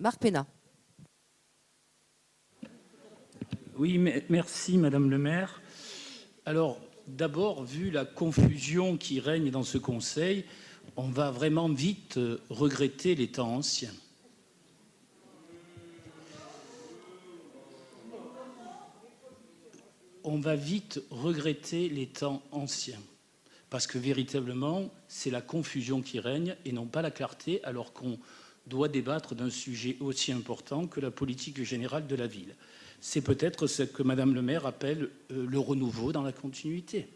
Marc Pénat. Oui, merci Madame le maire. Alors, d'abord, vu la confusion qui règne dans ce Conseil, on va vraiment vite regretter les temps anciens. On va vite regretter les temps anciens. Parce que véritablement, c'est la confusion qui règne et non pas la clarté, alors qu'on doit débattre d'un sujet aussi important que la politique générale de la ville. C'est peut-être ce que Madame le maire appelle le renouveau dans la continuité.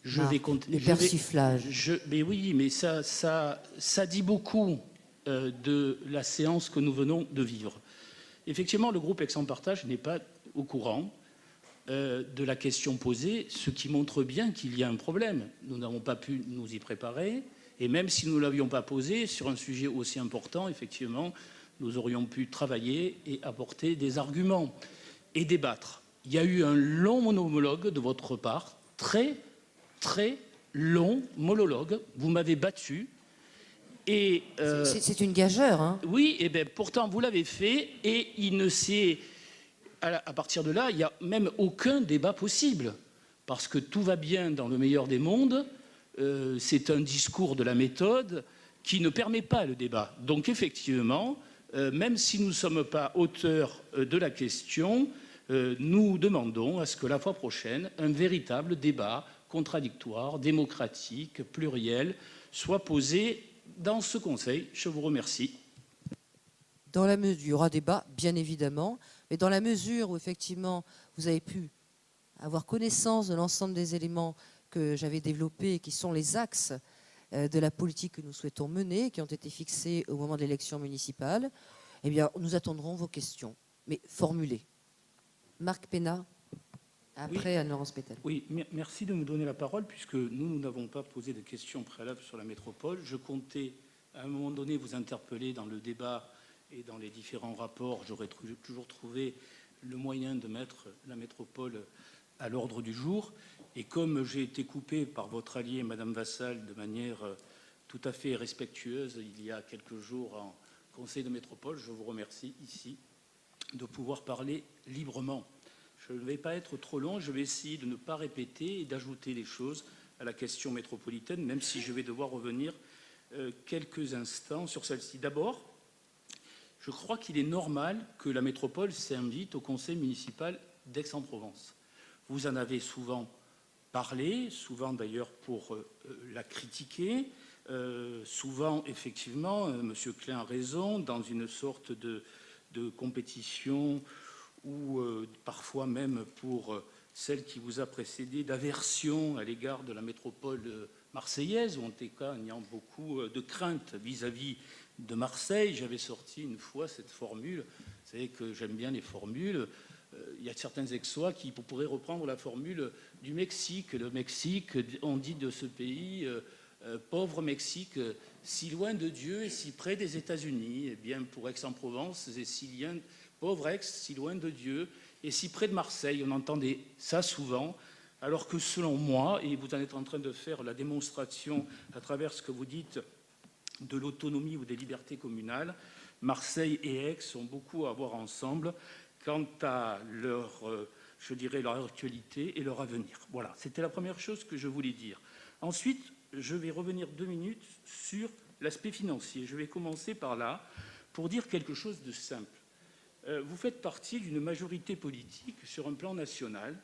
Le persiflage. Mais oui, mais ça dit beaucoup de la séance que nous venons de vivre. Effectivement, le groupe Aix-en-Partage n'est pas au courant de la question posée, ce qui montre bien qu'il y a un problème. Nous n'avons pas pu nous y préparer, et même si nous ne l'avions pas posé sur un sujet aussi important, effectivement, nous aurions pu travailler et apporter des arguments et débattre. Il y a eu un long monologue de votre part, très long monologue. Vous m'avez battu. Et c'est une gageure, hein. Oui, et bien pourtant vous l'avez fait, et il ne s'est... À partir de là, il n'y a même aucun débat possible, parce que tout va bien dans le meilleur des mondes. C'est un discours de la méthode qui ne permet pas le débat. Donc effectivement, même si nous ne sommes pas auteurs de la question, nous demandons à ce que la fois prochaine, un véritable débat contradictoire, démocratique, pluriel, soit posé dans ce Conseil. Je vous remercie. Dans la mesure, il y aura débat, bien évidemment, mais dans la mesure où, effectivement, vous avez pu avoir connaissance de l'ensemble des éléments que j'avais développés et qui sont les axes de la politique que nous souhaitons mener, qui ont été fixés au moment de l'élection municipale, eh bien, nous attendrons vos questions, mais formulées. Marc Pénat, après oui. Anne-Laurence Pétel. Oui, merci de me donner la parole, puisque nous n'avons pas posé de questions préalables sur la métropole. Je comptais, à un moment donné, vous interpeller dans le débat et dans les différents rapports. J'aurais toujours trouvé le moyen de mettre la métropole à l'ordre du jour. Et comme j'ai été coupé par votre allié, Madame Vassal, de manière tout à fait respectueuse, il y a quelques jours en Conseil de métropole, je vous remercie ici de pouvoir parler librement. Je ne vais pas être trop long, je vais essayer de ne pas répéter et d'ajouter des choses à la question métropolitaine, même si je vais devoir revenir quelques instants sur celle-ci. D'abord, je crois qu'il est normal que la métropole s'invite au conseil municipal d'Aix-en-Provence. Vous en avez souvent parlé, souvent d'ailleurs pour la critiquer, souvent effectivement, M. Klein a raison, dans une sorte de compétition ou parfois même pour celle qui vous a précédé, d'aversion à l'égard de la métropole marseillaise, ou en tout cas ayant beaucoup de crainte vis-à-vis de Marseille. J'avais sorti une fois cette formule, vous savez que j'aime bien les formules, il y a certains Aixois qui pourraient reprendre la formule du Mexique. Le Mexique, on dit de ce pays, pauvre Mexique, si loin de Dieu et si près des États-Unis. Eh bien, pour Aix-en-Provence, c'est pauvre Aix, si loin de Dieu et si près de Marseille. On entendait ça souvent, alors que selon moi, et vous en êtes en train de faire la démonstration à travers ce que vous dites de l'autonomie ou des libertés communales, Marseille et Aix ont beaucoup à voir ensemble quant à leur, je dirais, leur actualité et leur avenir. Voilà, c'était la première chose que je voulais dire. Ensuite, je vais revenir 2 minutes sur l'aspect financier. Je vais commencer par là pour dire quelque chose de simple. Vous faites partie d'une majorité politique sur un plan national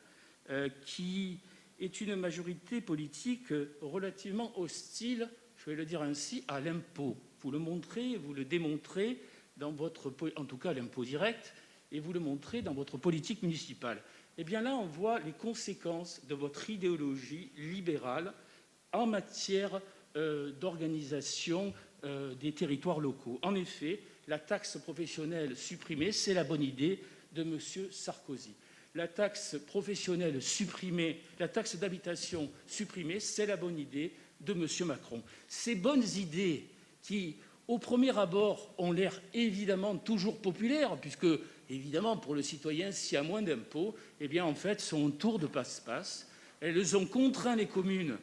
qui est une majorité politique relativement hostile, je vais le dire ainsi, à l'impôt. Vous le montrez, vous le démontrez dans votre, en tout cas l'impôt direct, et vous le montrez dans votre politique municipale. Eh bien là, on voit les conséquences de votre idéologie libérale en matière d'organisation des territoires locaux. En effet, la taxe professionnelle supprimée, c'est la bonne idée de M. Sarkozy. La taxe professionnelle supprimée, la taxe d'habitation supprimée, c'est la bonne idée de M. Macron. Ces bonnes idées qui, au premier abord, ont l'air évidemment toujours populaires, puisque, évidemment, pour le citoyen, s'il y a moins d'impôts, eh bien, en fait, sont un tour de passe-passe. Elles ont contraint les communes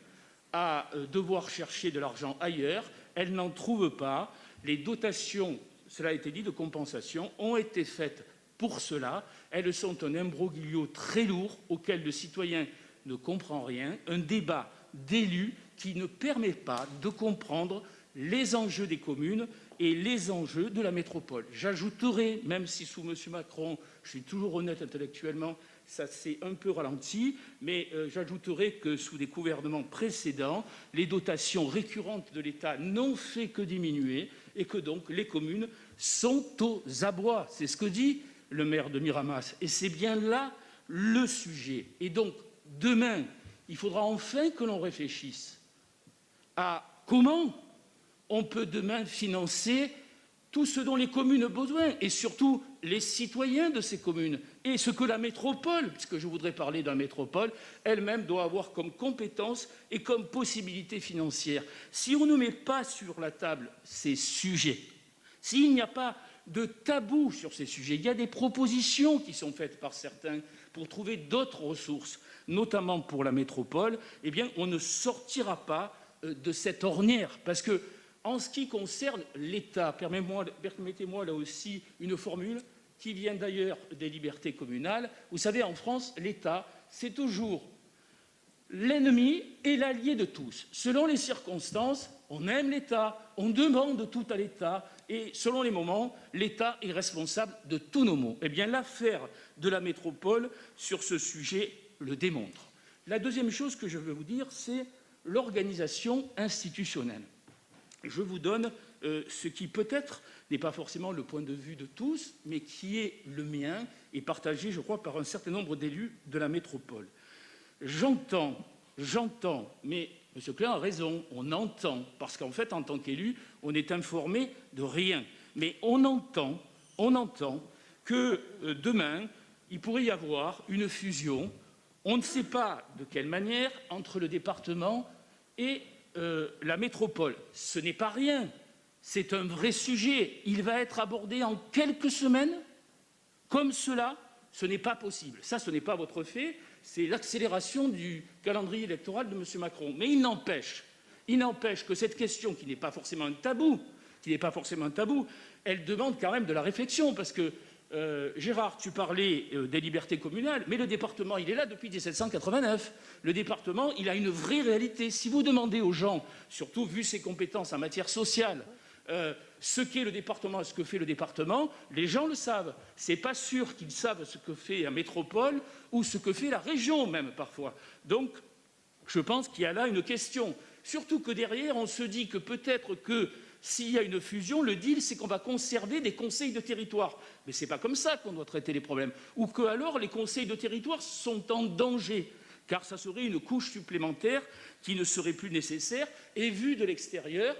à devoir chercher de l'argent ailleurs. Elles n'en trouvent pas. Les dotations cela a été dit, de compensation ont été faites pour cela. Elles sont un imbroglio très lourd auquel le citoyen ne comprend rien, un débat d'élus qui ne permet pas de comprendre les enjeux des communes et les enjeux de la métropole. J'ajouterai, même si sous M. Macron, je suis toujours honnête intellectuellement, ça s'est un peu ralenti, mais j'ajouterai que sous des gouvernements précédents, les dotations récurrentes de l'État n'ont fait que diminuer et que donc les communes sont aux abois. C'est ce que dit le maire de Miramas. Et c'est bien là le sujet. Et donc, demain, il faudra enfin que l'on réfléchisse à comment on peut demain financer tout ce dont les communes ont besoin, et surtout les citoyens de ces communes, et ce que la métropole, puisque je voudrais parler de la métropole, elle-même doit avoir comme compétence et comme possibilité financière. Si on ne met pas sur la table ces sujets, s'il n'y a pas de tabou sur ces sujets, il y a des propositions qui sont faites par certains pour trouver d'autres ressources, notamment pour la métropole, eh bien on ne sortira pas de cette ornière, parce que en ce qui concerne l'État, permettez-moi là aussi une formule qui vient d'ailleurs des libertés communales. Vous savez, en France, l'État, c'est toujours l'ennemi et l'allié de tous. Selon les circonstances, on aime l'État, on demande tout à l'État, et selon les moments, l'État est responsable de tous nos maux. Eh bien, l'affaire de la métropole sur ce sujet le démontre. La deuxième chose que je veux vous dire, c'est l'organisation institutionnelle. Je vous donne ce qui peut-être n'est pas forcément le point de vue de tous, mais qui est le mien et partagé, je crois, par un certain nombre d'élus de la métropole. J'entends, mais M. Klein a raison, on entend, parce qu'en fait, en tant qu'élu, on n'est informé de rien. Mais on entend que demain, il pourrait y avoir une fusion, on ne sait pas de quelle manière, entre le département et la métropole. Ce n'est pas rien, c'est un vrai sujet. Il va être abordé en quelques semaines, comme cela, ce n'est pas possible. Ça, ce n'est pas votre fait, c'est l'accélération du calendrier électoral de M. Macron. Mais il n'empêche que cette question, qui n'est pas forcément un tabou, elle demande quand même de la réflexion, parce que Gérard, tu parlais des libertés communales, mais le département, il est là depuis 1789. Le département, il a une vraie réalité. Si vous demandez aux gens, surtout vu ses compétences en matière sociale, ce qu'est le département et ce que fait le département, les gens le savent. Ce n'est pas sûr qu'ils savent ce que fait la métropole ou ce que fait la région même parfois. Donc, je pense qu'il y a là une question. Surtout que derrière, on se dit que peut-être que s'il y a une fusion, le deal, c'est qu'on va conserver des conseils de territoire. Mais ce n'est pas comme ça qu'on doit traiter les problèmes. Ou que alors les conseils de territoire sont en danger, car ça serait une couche supplémentaire qui ne serait plus nécessaire. Et vu de l'extérieur,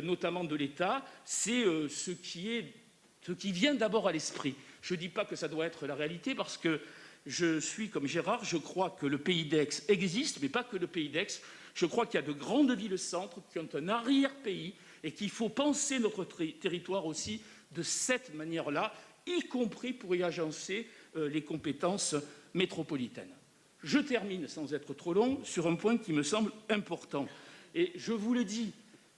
notamment de l'État, c'est ce qui vient d'abord à l'esprit. Je ne dis pas que ça doit être la réalité, parce que je suis comme Gérard, je crois que le Pays d'Aix existe, mais pas que le Pays d'Aix. Je crois qu'il y a de grandes villes-centres qui ont un arrière-pays, et qu'il faut penser notre territoire aussi de cette manière-là, y compris pour y agencer les compétences métropolitaines. Je termine, sans être trop long, sur un point qui me semble important. Et je vous le dis,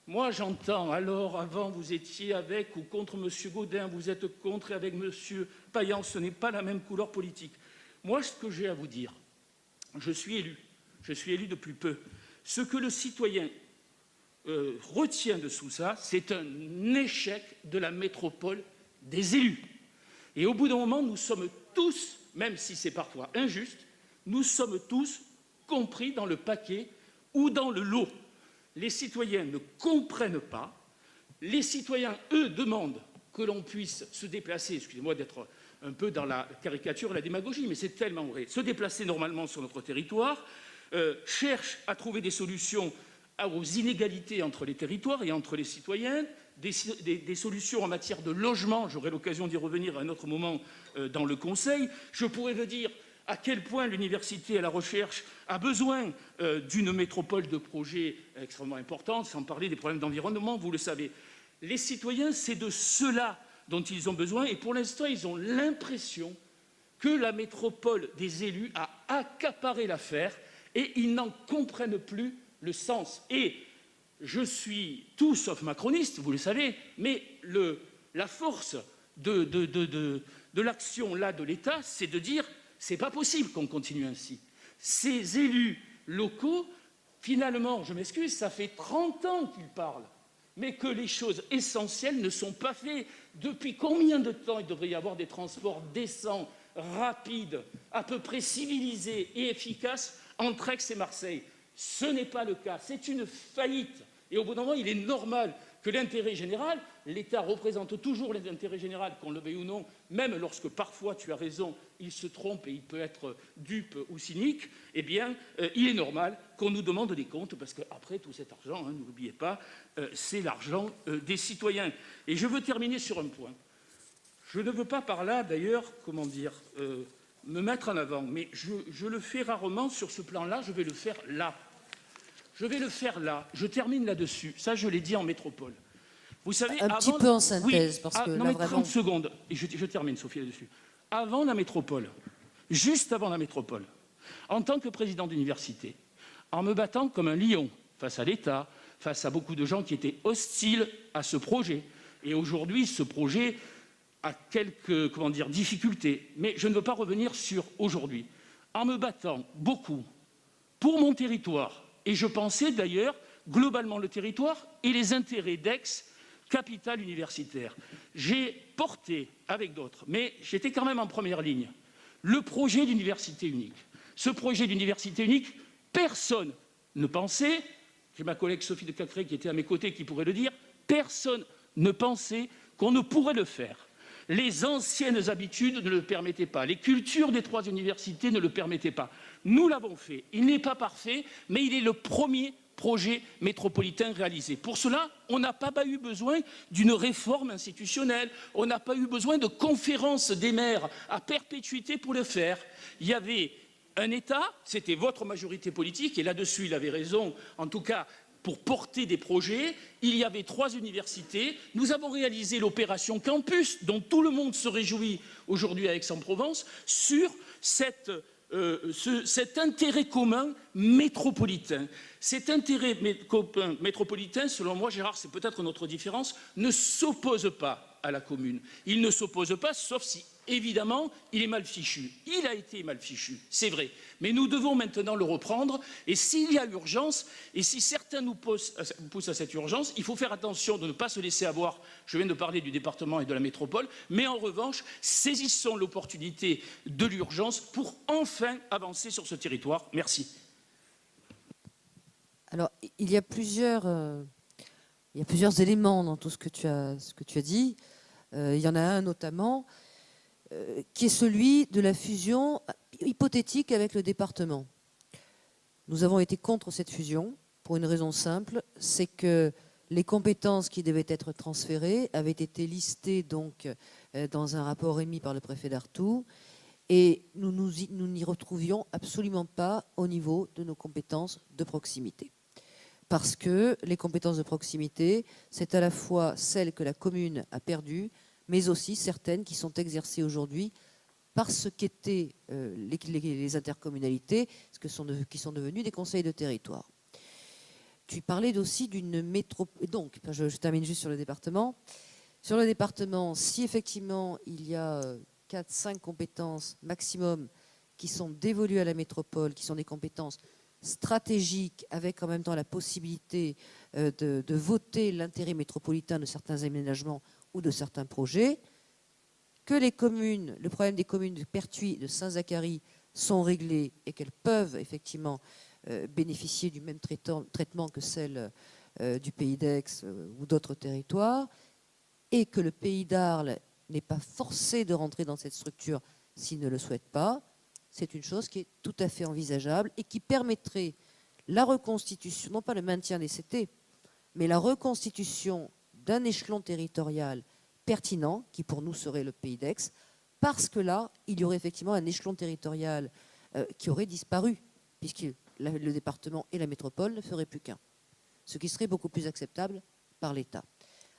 moi j'entends, alors avant vous étiez avec ou contre M. Gaudin, vous êtes contre et avec M. Payan, ce n'est pas la même couleur politique. Moi, ce que j'ai à vous dire, je suis élu depuis peu. Ce que le citoyen retient de tout ça, c'est un échec de la métropole des élus. Et au bout d'un moment, nous sommes tous, même si c'est parfois injuste, nous sommes tous compris dans le paquet ou dans le lot. Les citoyens ne comprennent pas. Les citoyens, eux, demandent que l'on puisse se déplacer, excusez-moi d'être un peu dans la caricature et la démagogie, mais c'est tellement vrai, se déplacer normalement sur notre territoire, cherchent à trouver des solutions aux inégalités entre les territoires et entre les citoyens, des solutions en matière de logement. J'aurai l'occasion d'y revenir à un autre moment dans le Conseil. Je pourrais vous dire à quel point l'université et la recherche a besoin d'une métropole de projets extrêmement importante, sans parler des problèmes d'environnement, vous le savez. Les citoyens, c'est de cela dont ils ont besoin, et pour l'instant, ils ont l'impression que la métropole des élus a accaparé l'affaire, et ils n'en comprennent plus le sens. Et je suis tout sauf macroniste, vous le savez, mais la force de l'action là de l'État, c'est de dire c'est pas possible qu'on continue ainsi. Ces élus locaux, finalement, je m'excuse, ça fait 30 ans qu'ils parlent, mais que les choses essentielles ne sont pas faites. Depuis combien de temps il devrait y avoir des transports décents, rapides, à peu près civilisés et efficaces entre Aix et Marseille? Ce n'est pas le cas, c'est une faillite. Et au bout d'un moment, il est normal que l'intérêt général, l'État représente toujours l'intérêt général, qu'on le veuille ou non, même lorsque parfois, tu as raison, il se trompe et il peut être dupe ou cynique, eh bien, il est normal qu'on nous demande des comptes, parce qu'après, tout cet argent, hein, n'oubliez pas, c'est l'argent des citoyens. Et je veux terminer sur un point. Je ne veux pas par là, d'ailleurs, comment dire, me mettre en avant, mais je le fais rarement sur ce plan-là, je vais le faire là. Je vais le faire là. Je termine là-dessus. Ça, je l'ai dit en métropole. Vous savez, un petit peu en synthèse, oui, parce que non, là, mais vraiment... 30 secondes, et je termine, Sophie, là-dessus. Avant la métropole, juste avant la métropole, en tant que président d'université, en me battant comme un lion face à l'État, face à beaucoup de gens qui étaient hostiles à ce projet, et aujourd'hui, ce projet a quelques, comment dire, difficultés, mais je ne veux pas revenir sur aujourd'hui, en me battant beaucoup pour mon territoire, et je pensais d'ailleurs globalement le territoire et les intérêts d'Aix, capitale universitaire. J'ai porté avec d'autres, mais j'étais quand même en première ligne, le projet d'université unique. Ce projet d'université unique, personne ne pensait, j'ai ma collègue Sophie de Cacré qui était à mes côtés qui pourrait le dire, personne ne pensait qu'on ne pourrait le faire. Les anciennes habitudes ne le permettaient pas. Les cultures des 3 universités ne le permettaient pas. Nous l'avons fait. Il n'est pas parfait, mais il est le premier projet métropolitain réalisé. Pour cela, on n'a pas eu besoin d'une réforme institutionnelle. On n'a pas eu besoin de conférences des maires à perpétuité pour le faire. Il y avait un État, c'était votre majorité politique, et là-dessus, il avait raison, en tout cas, pour porter des projets, il y avait 3 universités. Nous avons réalisé l'opération Campus, dont tout le monde se réjouit aujourd'hui à Aix-en-Provence, sur cet intérêt commun métropolitain. Cet intérêt métropolitain, selon moi, Gérard, c'est peut-être notre différence, ne s'oppose pas à la commune. Il ne s'oppose pas, sauf si, évidemment, il est mal fichu. Il a été mal fichu, c'est vrai. Mais nous devons maintenant le reprendre. Et s'il y a urgence, et si certains nous poussent à cette urgence, il faut faire attention de ne pas se laisser avoir. Je viens de parler du département et de la métropole. Mais en revanche, saisissons l'opportunité de l'urgence pour enfin avancer sur ce territoire. Merci. Alors, il y a plusieurs éléments dans tout ce que tu as dit. Il y en a un notamment qui est celui de la fusion hypothétique avec le département. Nous avons été contre cette fusion pour une raison simple, c'est que les compétences qui devaient être transférées avaient été listées donc dans un rapport émis par le préfet d'Artoux, et nous n'y retrouvions absolument pas au niveau de nos compétences de proximité. Parce que les compétences de proximité, c'est à la fois celles que la commune a perdues, mais aussi certaines qui sont exercées aujourd'hui par ce qu'étaient les intercommunalités, qui sont devenues des conseils de territoire. Tu parlais aussi d'une métropole. Donc, je termine juste sur le département. Sur le département, si effectivement il y a 4-5 compétences maximum qui sont dévolues à la métropole, qui sont des compétences stratégiques, avec en même temps la possibilité de voter l'intérêt métropolitain de certains aménagements ou de certains projets, que les communes, le problème des communes de Pertuis, de Saint-Zacharie sont réglés et qu'elles peuvent effectivement bénéficier du même traitement que celles du Pays d'Aix ou d'autres territoires, et que le Pays d'Arles n'est pas forcé de rentrer dans cette structure s'il ne le souhaite pas, c'est une chose qui est tout à fait envisageable et qui permettrait la reconstitution, non pas le maintien des CT, mais la reconstitution d'un échelon territorial pertinent, qui pour nous serait le Pays d'Aix, parce que là, il y aurait effectivement un échelon territorial qui aurait disparu, puisque le département et la métropole ne feraient plus qu'un, ce qui serait beaucoup plus acceptable par l'État.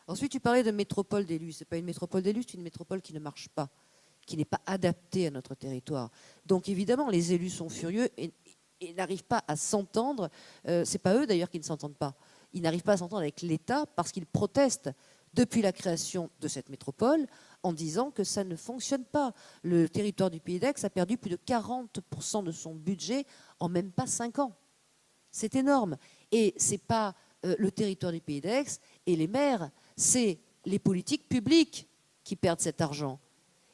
Ensuite, tu parlais de métropole d'élus. Ce n'est pas une métropole d'élus, c'est une métropole qui ne marche pas, qui n'est pas adaptée à notre territoire. Donc évidemment, les élus sont furieux et n'arrivent pas à s'entendre. Ce n'est pas eux d'ailleurs qui ne s'entendent pas. Ils n'arrivent pas à s'entendre avec l'État parce qu'ils protestent depuis la création de cette métropole en disant que ça ne fonctionne pas. Le territoire du Pays d'Aix a perdu plus de 40% de son budget en même pas 5 ans. C'est énorme. Et ce n'est pas le territoire du Pays d'Aix et les maires, c'est les politiques publiques qui perdent cet argent.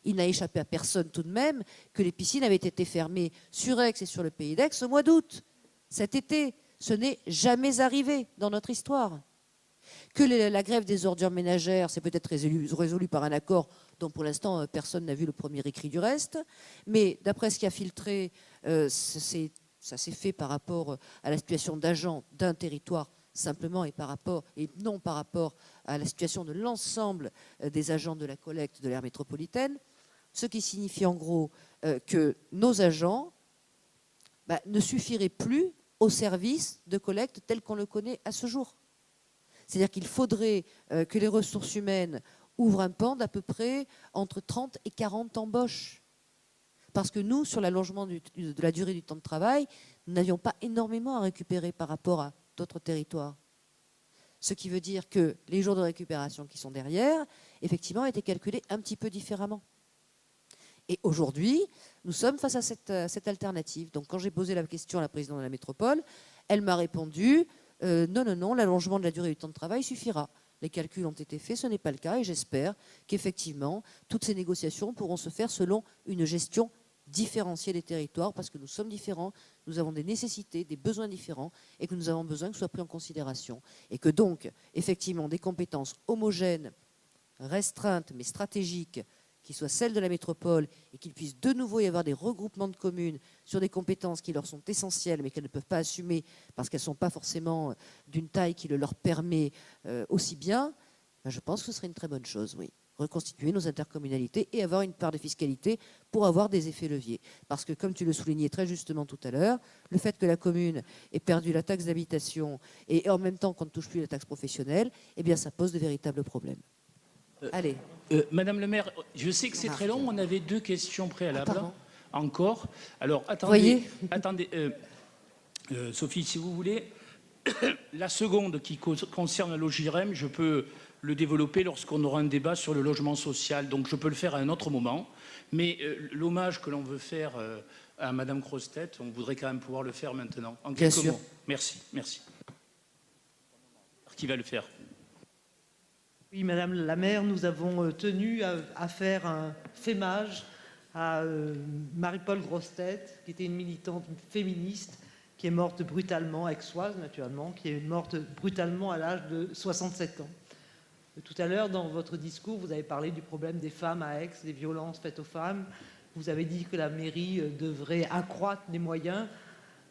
Il n'a échappé à personne tout de même que les piscines avaient été fermées sur Aix et sur le Pays d'Aix au mois d'août, cet été. Ce n'est jamais arrivé dans notre histoire. Que la grève des ordures ménagères, c'est peut-être résolu par un accord dont pour l'instant personne n'a vu le premier écrit du reste, mais d'après ce qui a filtré, ça s'est fait par rapport à la situation d'agents d'un territoire simplement et non par rapport à la situation de l'ensemble des agents de la collecte de l'aire métropolitaine, ce qui signifie en gros que nos agents ne suffiraient plus au service de collecte tel qu'on le connaît à ce jour. C'est-à-dire qu'il faudrait que les ressources humaines ouvrent un pan d'à peu près entre 30 et 40 embauches. Parce que nous, sur l'allongement de la durée du temps de travail, nous n'avions pas énormément à récupérer par rapport à d'autres territoires. Ce qui veut dire que les jours de récupération qui sont derrière, effectivement, étaient calculés un petit peu différemment. Et aujourd'hui, nous sommes face à cette alternative. Donc quand j'ai posé la question à la présidente de la métropole, elle m'a répondu non, l'allongement de la durée du temps de travail suffira. Les calculs ont été faits, ce n'est pas le cas, et j'espère qu'effectivement, toutes ces négociations pourront se faire selon une gestion différenciée des territoires, parce que nous sommes différents, nous avons des nécessités, des besoins différents, et que nous avons besoin que ce soit pris en considération. Et que donc, effectivement, des compétences homogènes, restreintes, mais stratégiques, qui soient celles de la métropole et qu'il puisse de nouveau y avoir des regroupements de communes sur des compétences qui leur sont essentielles mais qu'elles ne peuvent pas assumer parce qu'elles ne sont pas forcément d'une taille qui le leur permet aussi bien, je pense que ce serait une très bonne chose, oui. Reconstituer nos intercommunalités et avoir une part de fiscalité pour avoir des effets leviers. Parce que, comme tu le soulignais très justement tout à l'heure, le fait que la commune ait perdu la taxe d'habitation et en même temps qu'on ne touche plus la taxe professionnelle, eh bien ça pose de véritables problèmes. Allez. Madame le maire, je sais que c'est très long. On avait 2 questions préalables encore. Alors, attendez, Sophie, si vous voulez. La seconde qui concerne le LOGIREM, je peux le développer lorsqu'on aura un débat sur le logement social. Donc, je peux le faire à un autre moment. Mais l'hommage que l'on veut faire à Madame Grossetête, on voudrait quand même pouvoir le faire maintenant. En quelques mots. Merci. Qui va le faire ? Oui, Madame la maire, nous avons tenu à faire un fémage à Marie-Paule Grossetête, qui était une militante féministe, qui est morte brutalement, aixoise naturellement, qui est morte brutalement à l'âge de 67 ans. Tout à l'heure, dans votre discours, vous avez parlé du problème des femmes à Aix, des violences faites aux femmes. Vous avez dit que la mairie devrait accroître les moyens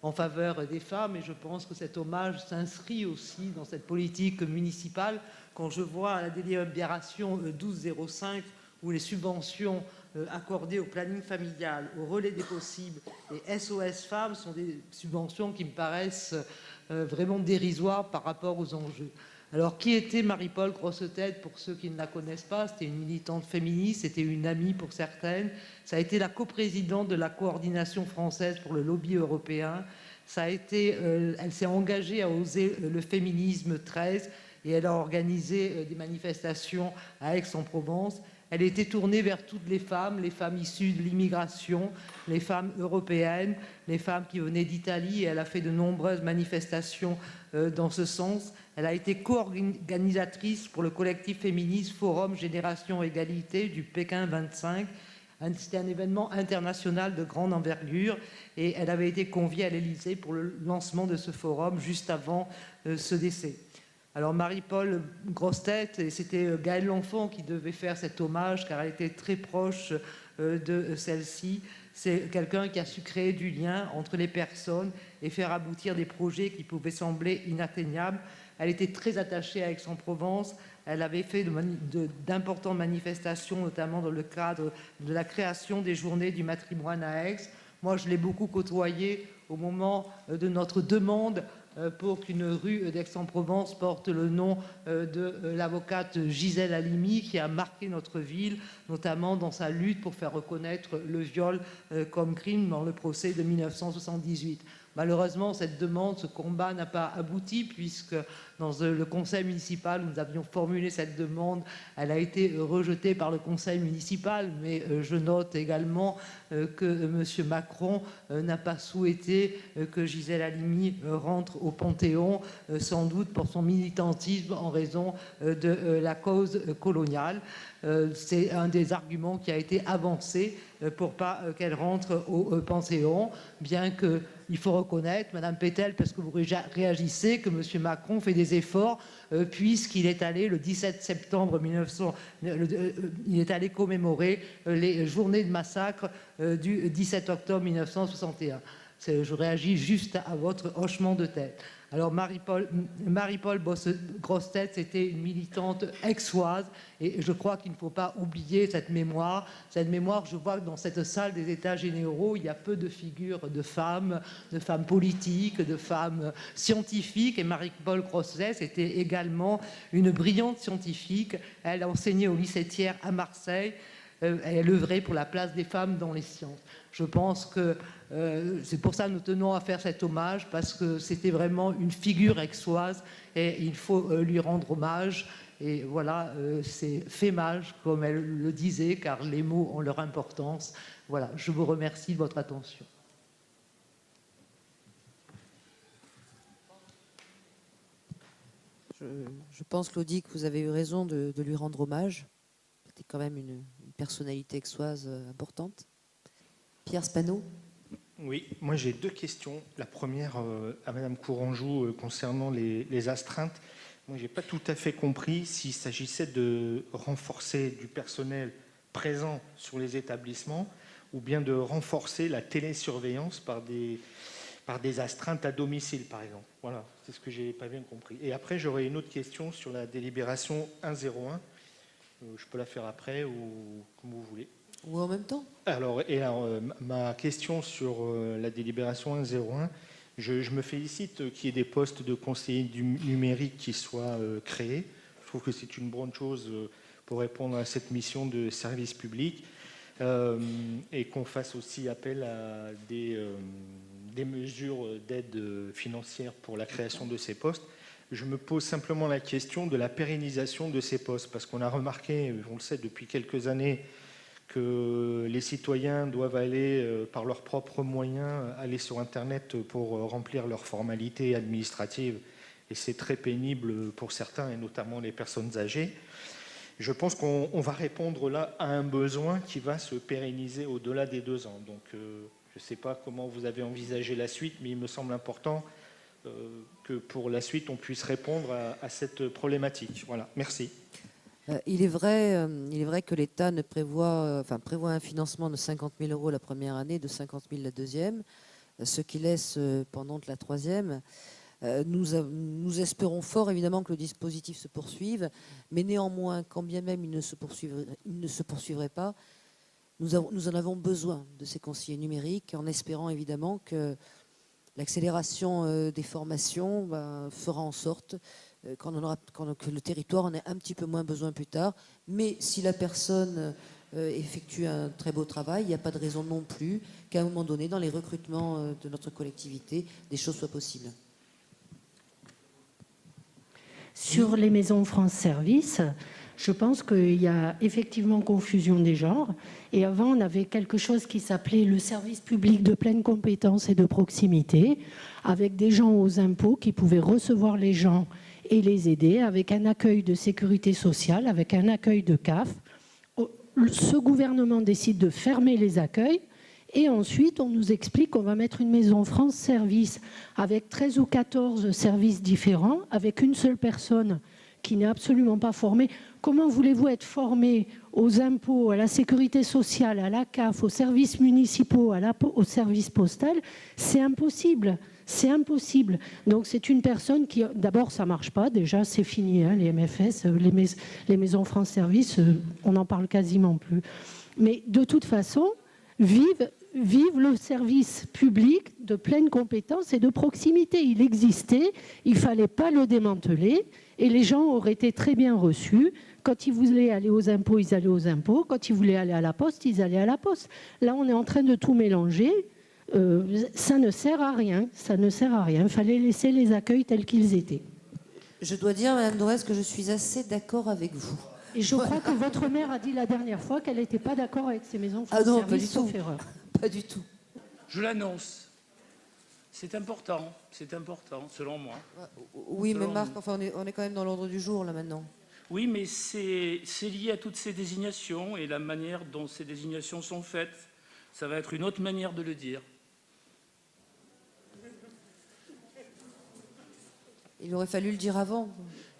en faveur des femmes, et je pense que cet hommage s'inscrit aussi dans cette politique municipale. Quand je vois la délibération 1205, où les subventions accordées au planning familial, au relais des possibles et SOS Femmes sont des subventions qui me paraissent vraiment dérisoires par rapport aux enjeux. Alors, qui était Marie-Paule Grossetête, pour ceux qui ne la connaissent pas? C'était une militante féministe, c'était une amie pour certaines. Ça a été la coprésidente de la coordination française pour le lobby européen. Elle s'est engagée à oser le féminisme 13 et elle a organisé des manifestations à Aix-en-Provence. Elle était tournée vers toutes les femmes issues de l'immigration, les femmes européennes, les femmes qui venaient d'Italie, et elle a fait de nombreuses manifestations dans ce sens. Elle a été co-organisatrice pour le collectif féministe Forum Génération Égalité du Pékin 25. C'était un événement international de grande envergure et elle avait été conviée à l'Élysée pour le lancement de ce forum juste avant ce décès. Alors Marie-Paule Grossetête, et c'était Gaëlle L'Enfant qui devait faire cet hommage car elle était très proche de celle-ci. C'est quelqu'un qui a su créer du lien entre les personnes et faire aboutir des projets qui pouvaient sembler inatteignables. Elle était très attachée à Aix-en-Provence. Elle avait fait d'importantes manifestations, notamment dans le cadre de la création des journées du matrimoine à Aix. Moi, je l'ai beaucoup côtoyée au moment de notre demande pour qu'une rue d'Aix-en-Provence porte le nom de l'avocate Gisèle Halimi, qui a marqué notre ville, notamment dans sa lutte pour faire reconnaître le viol comme crime dans le procès de 1978. Malheureusement, cette demande, ce combat n'a pas abouti puisque dans le conseil municipal où nous avions formulé cette demande, elle a été rejetée par le conseil municipal. Mais je note également que M. Macron n'a pas souhaité que Gisèle Halimi rentre au Panthéon, sans doute pour son militantisme en raison de la cause coloniale. C'est un des arguments qui a été avancé pour pas qu'elle rentre au Panthéon, bien que il faut reconnaître, Madame Pétel, parce que vous réagissez, que M. Macron fait des efforts, puisqu'il est allé le 17 septembre 1900, il est allé commémorer les journées de massacre du 17 octobre 1961. Je réagis juste à votre hochement de tête. Alors Marie-Paul Grossetête, c'était une militante aixoise et je crois qu'il ne faut pas oublier cette mémoire. Cette mémoire, je vois que dans cette salle des États généraux, il y a peu de figures de femmes politiques, de femmes scientifiques. Et Marie-Paul Grossetête était également une brillante scientifique. Elle a enseigné au lycée Thiers à Marseille. Elle œuvrait pour la place des femmes dans les sciences. Je pense que c'est pour ça que nous tenons à faire cet hommage, parce que c'était vraiment une figure aixoise et il faut lui rendre hommage. Et voilà, c'est fémage, comme elle le disait, car les mots ont leur importance. Voilà, je vous remercie de votre attention. Je pense, Claudie, que vous avez eu raison de lui rendre hommage. C'était quand même une personnalité aixoise importante. Pierre Spano. Oui, moi j'ai deux questions. La première à Madame Courangeau concernant les astreintes. Moi, je n'ai pas tout à fait compris s'il s'agissait de renforcer du personnel présent sur les établissements ou bien de renforcer la télésurveillance par des astreintes à domicile, par exemple. Voilà, c'est ce que je n'ai pas bien compris. Et après, j'aurais une autre question sur la délibération 101. Je peux la faire après ou comme vous voulez. Ou en même temps. Alors, ma question sur la délibération 101, je me félicite qu'il y ait des postes de conseillers du numérique qui soient créés. Je trouve que c'est une bonne chose pour répondre à cette mission de service public et qu'on fasse aussi appel à des mesures d'aide financière pour la création de ces postes. Je me pose simplement la question de la pérennisation de ces postes, parce qu'on a remarqué, on le sait depuis quelques années, que les citoyens doivent aller, par leurs propres moyens, aller sur Internet pour remplir leurs formalités administratives. Et c'est très pénible pour certains, et notamment les personnes âgées. Je pense qu'on va répondre là à un besoin qui va se pérenniser au-delà des 2 ans. Donc, je ne sais pas comment vous avez envisagé la suite, mais il me semble important que pour la suite, on puisse répondre à cette problématique. Voilà, merci. Il est vrai que l'État prévoit un financement de 50 000 € la première année, de 50 000 la deuxième, ce qui laisse pendant la troisième. Nous espérons fort, évidemment, que le dispositif se poursuive, mais néanmoins, quand bien même il ne se poursuivrait pas, nous en avons besoin de ces conseillers numériques, en espérant évidemment que l'accélération des formations fera en sorte que le territoire en ait un petit peu moins besoin plus tard. Mais si la personne effectue un très beau travail, il n'y a pas de raison non plus qu'à un moment donné, dans les recrutements de notre collectivité, des choses soient possibles. Sur les maisons France Service, je pense qu'il y a effectivement confusion des genres. Et avant, on avait quelque chose qui s'appelait le service public de pleine compétence et de proximité, avec des gens aux impôts qui pouvaient recevoir les gens et les aider, avec un accueil de sécurité sociale, avec un accueil de CAF. Ce gouvernement décide de fermer les accueils et ensuite on nous explique qu'on va mettre une maison France Service avec 13 ou 14 services différents, avec une seule personne qui n'est absolument pas formée. Comment voulez-vous être formé aux impôts, à la sécurité sociale, à la CAF, aux services municipaux, au service postal? C'est impossible. C'est impossible. Donc c'est une personne qui, d'abord, ça ne marche pas. Déjà, c'est fini, hein, les MFS, les maisons France Service, on n'en parle quasiment plus. Mais de toute façon, vive le service public de pleine compétence et de proximité. Il existait, il ne fallait pas le démanteler et les gens auraient été très bien reçus. Quand ils voulaient aller aux impôts, ils allaient aux impôts. Quand ils voulaient aller à la poste, ils allaient à la poste. Là, on est en train de tout mélanger. Ça ne sert à rien, ça ne sert à rien. Il fallait laisser les accueils tels qu'ils étaient. Je dois dire, Madame Dorès, que je suis assez d'accord avec vous. Et je crois que votre mère a dit la dernière fois qu'elle n'était pas d'accord avec ces maisons France Ah non, pas Service, du sauf tout. erreur. Pas du tout. Je l'annonce. C'est important, selon moi. Oui, mais Selon Marc, nous. enfin, on est quand même dans l'ordre du jour, là, maintenant. Oui, mais c'est lié à toutes ces désignations et la manière dont ces désignations sont faites. Ça va être une autre manière de le dire. Il aurait fallu le dire avant.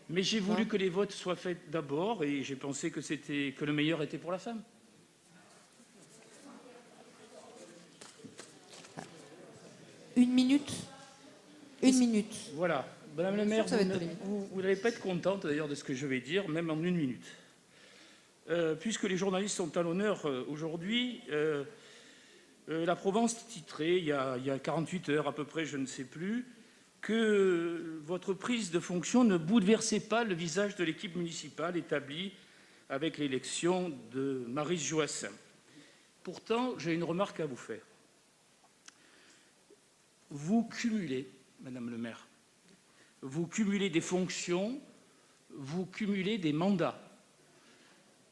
Mais j'ai voulu que les votes soient faits d'abord et j'ai pensé que le meilleur était pour la femme. Une minute. Une minute. Voilà. Madame la Bien sûr maire, que ça va être polémique. vous n'allez pas être contente d'ailleurs de ce que je vais dire, même en une minute. Puisque les journalistes sont à l'honneur aujourd'hui, la Provence titrait il y a 48 heures à peu près, je ne sais plus, que votre prise de fonction ne bouleversait pas le visage de l'équipe municipale établie avec l'élection de Maryse Joassin. Pourtant, j'ai une remarque à vous faire. Vous cumulez, Madame le maire, vous cumulez des fonctions, vous cumulez des mandats.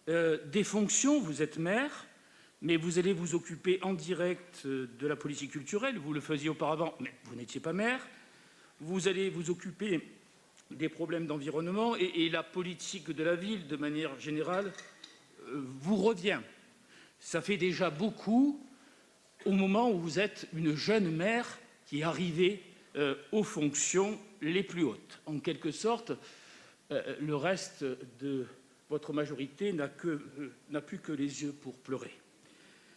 Des fonctions, vous êtes maire, mais vous allez vous occuper en direct de la politique culturelle, vous le faisiez auparavant, mais vous n'étiez pas maire. Vous allez vous occuper des problèmes d'environnement et la politique de la ville, de manière générale, vous revient. Ça fait déjà beaucoup au moment où vous êtes une jeune maire qui est arrivée aux fonctions les plus hautes. En quelque sorte, le reste de votre majorité n'a plus que les yeux pour pleurer.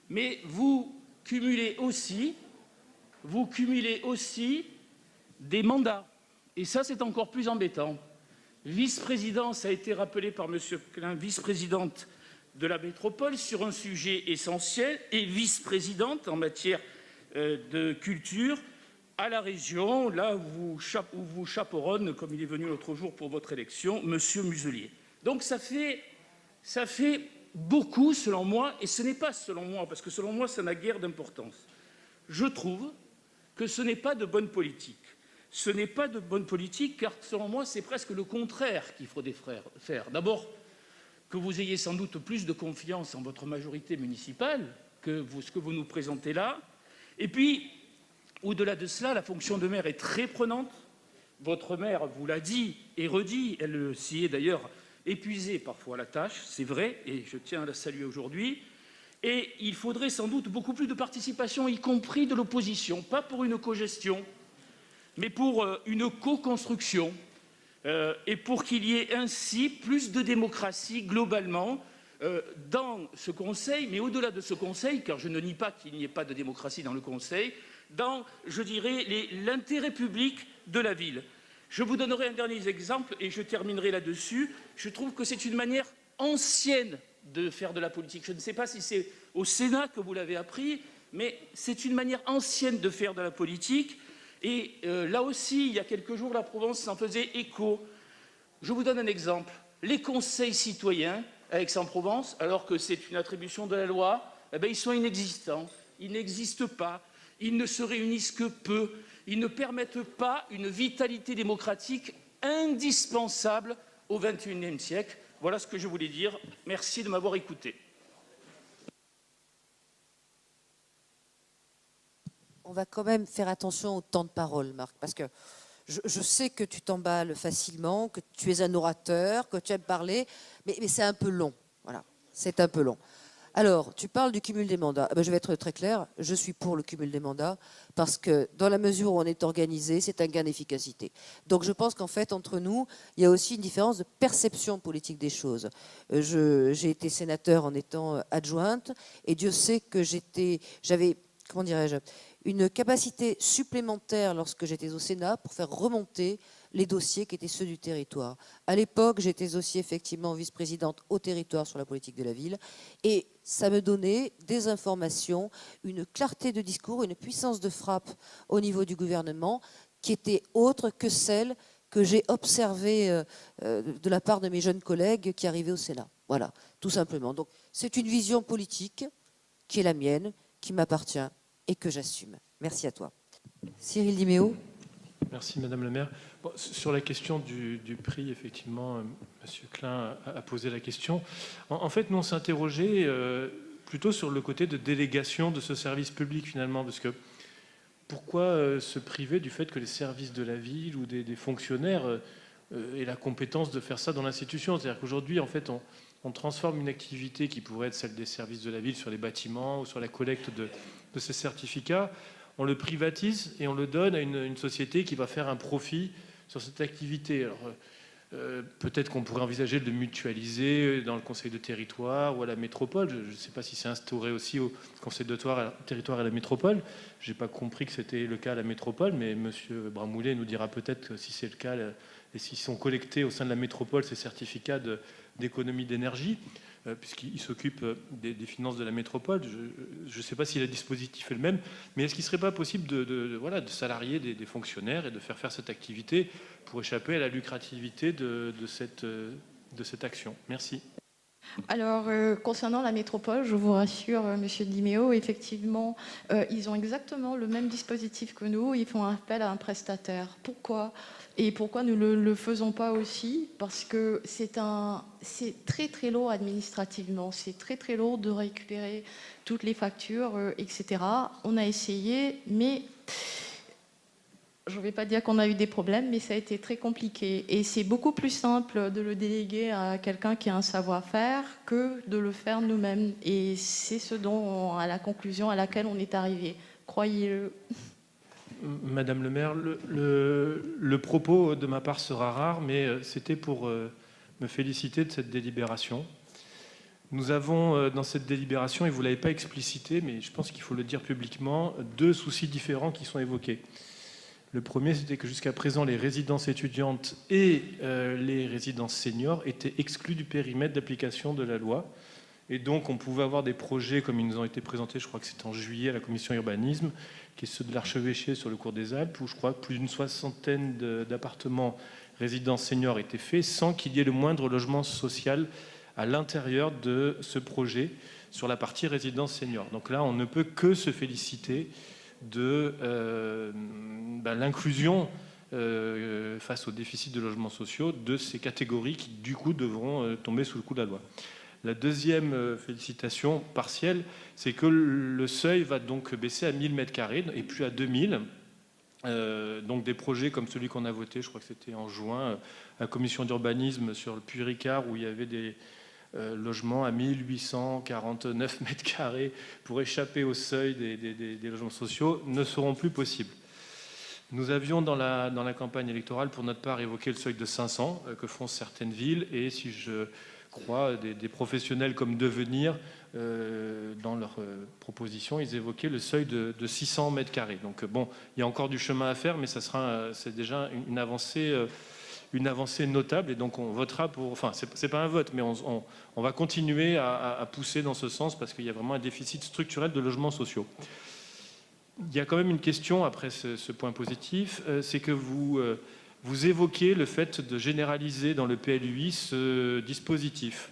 Mais vous cumulez aussi des mandats. Et ça, c'est encore plus embêtant. Vice-président, ça a été rappelé par M. Klein, vice-présidente de la métropole sur un sujet essentiel et vice-présidente en matière de culture à la région, là où vous chaperonne, comme il est venu l'autre jour pour votre élection, M. Muselier. Donc ça fait beaucoup, selon moi, et ce n'est pas selon moi, parce que selon moi, ça n'a guère d'importance. Je trouve que ce n'est pas de bonne politique. Ce n'est pas de bonne politique, car selon moi, c'est presque le contraire qu'il faudrait faire. D'abord, que vous ayez sans doute plus de confiance en votre majorité municipale que ce que vous nous présentez là. Et puis, au-delà de cela, la fonction de maire est très prenante. Votre maire vous l'a dit et redit, elle s'y est d'ailleurs épuisée parfois à la tâche, c'est vrai, et je tiens à la saluer aujourd'hui. Et il faudrait sans doute beaucoup plus de participation, y compris de l'opposition, pas pour une cogestion, mais pour une co-construction, et pour qu'il y ait ainsi plus de démocratie globalement dans ce Conseil, mais au-delà de ce Conseil, car je ne nie pas qu'il n'y ait pas de démocratie dans le Conseil, dans, je dirais, l'intérêt public de la ville. Je vous donnerai un dernier exemple et je terminerai là-dessus. Je trouve que c'est une manière ancienne de faire de la politique. Je ne sais pas si c'est au Sénat que vous l'avez appris, mais c'est une manière ancienne de faire de la politique. Et là aussi, il y a quelques jours, la Provence s'en faisait écho. Je vous donne un exemple. Les conseils citoyens à Aix-en-Provence, alors que c'est une attribution de la loi, eh bien, ils sont inexistants. Ils n'existent pas. Ils ne se réunissent que peu. Ils ne permettent pas une vitalité démocratique indispensable au XXIe siècle. Voilà ce que je voulais dire. Merci de m'avoir écouté. On va quand même faire attention au temps de parole, Marc, parce que je sais que tu t'emballes facilement, que tu es un orateur, que tu aimes parler, mais c'est un peu long. Voilà, c'est un peu long. Alors, tu parles du cumul des mandats. Je vais être très clair, je suis pour le cumul des mandats, parce que dans la mesure où on est organisé, c'est un gain d'efficacité. Donc je pense qu'en fait, entre nous, il y a aussi une différence de perception politique des choses. J'ai été sénateur en étant adjointe, et Dieu sait que j'avais, comment dirais-je, une capacité supplémentaire lorsque j'étais au Sénat pour faire remonter les dossiers qui étaient ceux du territoire. À l'époque, j'étais aussi effectivement vice-présidente au territoire sur la politique de la ville, et ça me donnait des informations, une clarté de discours, une puissance de frappe au niveau du gouvernement qui était autre que celle que j'ai observée de la part de mes jeunes collègues qui arrivaient au Sénat. Voilà, tout simplement. Donc c'est une vision politique qui est la mienne, qui m'appartient. et que j'assume. Merci à toi. Cyril Diméo. Merci Madame la maire. Bon, sur la question du prix, effectivement, Monsieur Klein a posé la question. En fait, nous on s'est interrogé plutôt sur le côté de délégation de ce service public finalement, parce que pourquoi se priver du fait que les services de la ville ou des fonctionnaires aient la compétence de faire ça dans l'institution? C'est-à-dire qu'aujourd'hui, en fait, on transforme une activité qui pourrait être celle des services de la ville sur les bâtiments ou sur la collecte de ces certificats, on le privatise et on le donne à une société qui va faire un profit sur cette activité. Alors, peut-être qu'on pourrait envisager de le mutualiser dans le conseil de territoire ou à la métropole. Je ne sais pas si c'est instauré aussi au conseil de territoire et à la métropole. Je n'ai pas compris que c'était le cas à la métropole, mais M. Bramoulet nous dira peut-être si c'est le cas et s'ils sont collectés au sein de la métropole ces certificats d'économie d'énergie, puisqu'il s'occupe des finances de la métropole. Je ne sais pas si le dispositif est le même, mais est-ce qu'il ne serait pas possible de salarier des fonctionnaires et de faire cette activité pour échapper à la lucrativité de cette action? Merci. Alors, concernant la métropole, je vous rassure, Monsieur Diméo, effectivement, ils ont exactement le même dispositif que nous. Ils font appel à un prestataire. Pourquoi ? Et pourquoi nous ne le faisons pas aussi? Parce que c'est très très lourd administrativement. C'est très très lourd de récupérer toutes les factures, etc. On a essayé, mais je ne vais pas dire qu'on a eu des problèmes, mais ça a été très compliqué. Et c'est beaucoup plus simple de le déléguer à quelqu'un qui a un savoir-faire que de le faire nous-mêmes. Et c'est à la conclusion à laquelle on est arrivé. Croyez-le. Madame le maire, le propos de ma part sera rare, mais c'était pour me féliciter de cette délibération. Nous avons dans cette délibération, et vous ne l'avez pas explicité, mais je pense qu'il faut le dire publiquement, deux soucis différents qui sont évoqués. Le premier, c'était que jusqu'à présent, les résidences étudiantes et les résidences seniors étaient exclus du périmètre d'application de la loi. Et donc, on pouvait avoir des projets, comme ils nous ont été présentés, je crois que c'était en juillet à la commission urbanisme, qui est ceux de l'Archevêché sur le cours des Alpes, où je crois que plus d'une soixantaine d'appartements résidences seniors étaient faits sans qu'il y ait le moindre logement social à l'intérieur de ce projet sur la partie résidence senior. Donc là, on ne peut que se féliciter de l'inclusion face au déficit de logements sociaux de ces catégories qui, du coup, devront tomber sous le coup de la loi. La deuxième félicitation partielle, c'est que le seuil va donc baisser à 1000 m² et plus à 2000. Donc des projets comme celui qu'on a voté, je crois que c'était en juin, à la commission d'urbanisme sur le Puy-Ricard, où il y avait des logements à 1849 m² pour échapper au seuil des logements sociaux, ne seront plus possibles. Nous avions dans la campagne électorale, pour notre part, évoqué le seuil de 500 que font certaines villes, et si je crois, des professionnels comme Devenir, dans leurs propositions, ils évoquaient le seuil de 600 m². Donc bon, il y a encore du chemin à faire, mais c'est déjà une avancée notable, et donc on votera pour... Enfin, c'est pas un vote, mais on va continuer à pousser dans ce sens, parce qu'il y a vraiment un déficit structurel de logements sociaux. Il y a quand même une question, après ce point positif, c'est que vous évoquez le fait de généraliser dans le PLUI ce dispositif.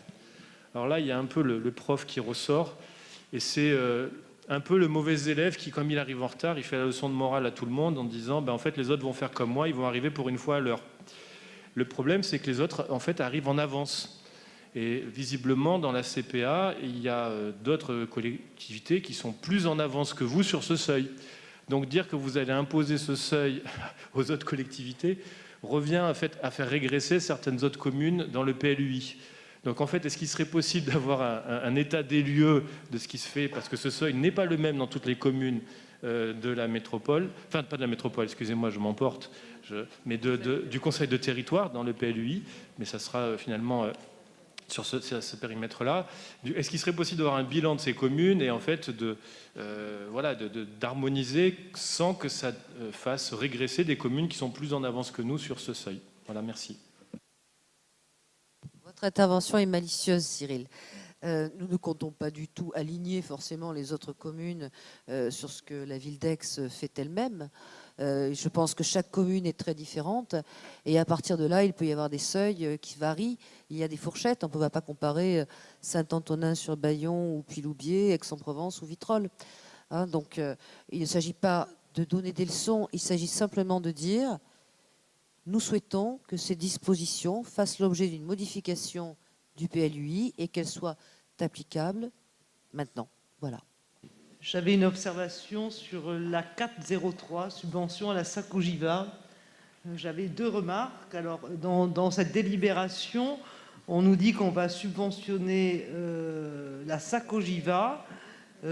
Alors là, il y a un peu le prof qui ressort, et c'est un peu le mauvais élève qui, comme il arrive en retard, il fait la leçon de morale à tout le monde en disant en fait, les autres vont faire comme moi, ils vont arriver pour une fois à l'heure. Le problème, c'est que les autres, en fait, arrivent en avance. Et visiblement, dans la CPA, il y a d'autres collectivités qui sont plus en avance que vous sur ce seuil. Donc dire que vous allez imposer ce seuil aux autres collectivités revient en fait à faire régresser certaines autres communes dans le PLUI. Donc en fait, est-ce qu'il serait possible d'avoir un état des lieux de ce qui se fait, parce que ce seuil n'est pas le même dans toutes les communes de la métropole, enfin pas de la métropole, excusez-moi, je m'emporte, mais du conseil de territoire dans le PLUI, mais ça sera finalement sur ce périmètre-là. Est-ce qu'il serait possible d'avoir un bilan de ces communes et en fait d'harmoniser sans que ça fasse régresser des communes qui sont plus en avance que nous sur ce seuil? Voilà, merci. Votre intervention est malicieuse, Cyril. Nous ne comptons pas du tout aligner forcément les autres communes sur ce que la ville d'Aix fait elle-même. Je pense que chaque commune est très différente et à partir de là, il peut y avoir des seuils qui varient. Il y a des fourchettes. On ne va pas comparer Saint-Antonin-sur-Bayon ou Puy-Loubier, Aix-en-Provence ou Vitrolles. hein. Donc, il ne s'agit pas de donner des leçons, il s'agit simplement de dire, nous souhaitons que ces dispositions fassent l'objet d'une modification du PLUI et qu'elles soient applicables maintenant. Voilà. J'avais une observation sur la 403, subvention à la Sacogiva. J'avais 2 remarques. Alors, dans cette délibération, on nous dit qu'on va subventionner la Sacogiva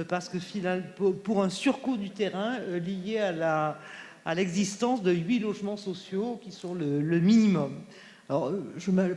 parce que pour un surcoût du terrain lié à l'existence de 8 logements sociaux qui sont le minimum. Alors,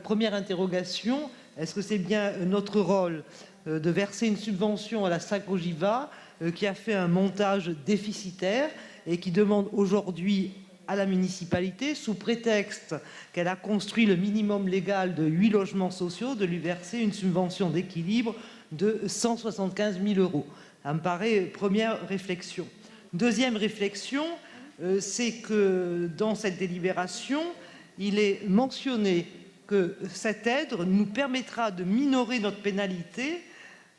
première interrogation, est-ce que c'est bien notre rôle de verser une subvention à la Sacogiva qui a fait un montage déficitaire et qui demande aujourd'hui à la municipalité, sous prétexte qu'elle a construit le minimum légal de 8 logements sociaux, de lui verser une subvention d'équilibre de 175 000 €. Ça me paraît première réflexion. Deuxième réflexion, c'est que dans cette délibération, il est mentionné que cette aide nous permettra de minorer notre pénalité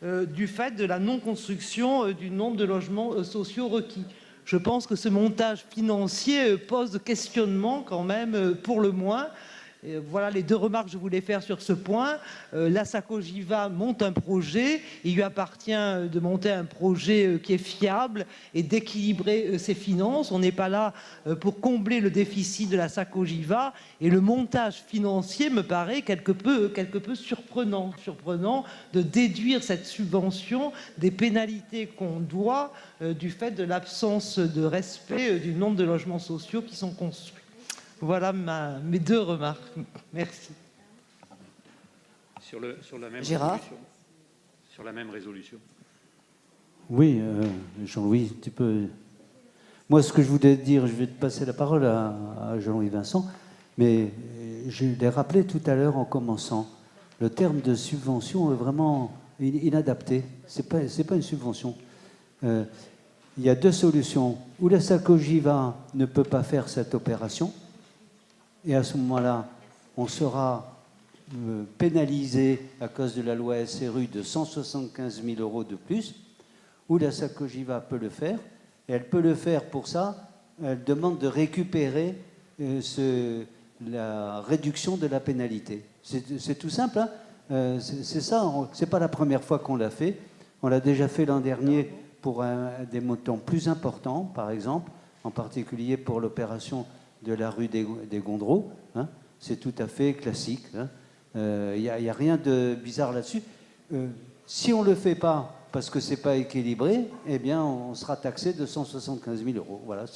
du fait de la non-construction du nombre de logements sociaux requis. Je pense que ce montage financier pose questionnement quand même, pour le moins. Et voilà les 2 remarques que je voulais faire sur ce point. La Sacogiva monte un projet. Il lui appartient de monter un projet qui est fiable et d'équilibrer ses finances. On n'est pas là pour combler le déficit de la Sacogiva. Et le montage financier me paraît quelque peu surprenant de déduire cette subvention des pénalités qu'on doit du fait de l'absence de respect du nombre de logements sociaux qui sont construits. Voilà mes 2 remarques. Merci. Sur la même Gérard. résolution. Sur la même résolution. Oui, Jean-Louis, tu peux... Moi, ce que je voulais dire, je vais te passer la parole à Jean-Louis Vincent, mais je l'ai rappelé tout à l'heure en commençant. Le terme de subvention est vraiment inadapté. C'est pas une subvention. Il y a 2 solutions. Ou la Sacogiva ne peut pas faire cette opération, et à ce moment-là, on sera pénalisé à cause de la loi SRU de 175 000 € de plus, ou la Sacogiva peut le faire, et elle peut le faire pour ça, elle demande de récupérer la réduction de la pénalité. C'est tout simple, hein. C'est ça, c'est pas la première fois qu'on l'a fait, on l'a déjà fait l'an dernier pour des montants plus importants, par exemple, en particulier pour l'opération de la rue des Gondreaux, hein. C'est tout à fait classique, hein. Il n'y a rien de bizarre là-dessus. Si on ne le fait pas parce que ce n'est pas équilibré, eh bien, on sera taxé de 175 000 €. Voilà,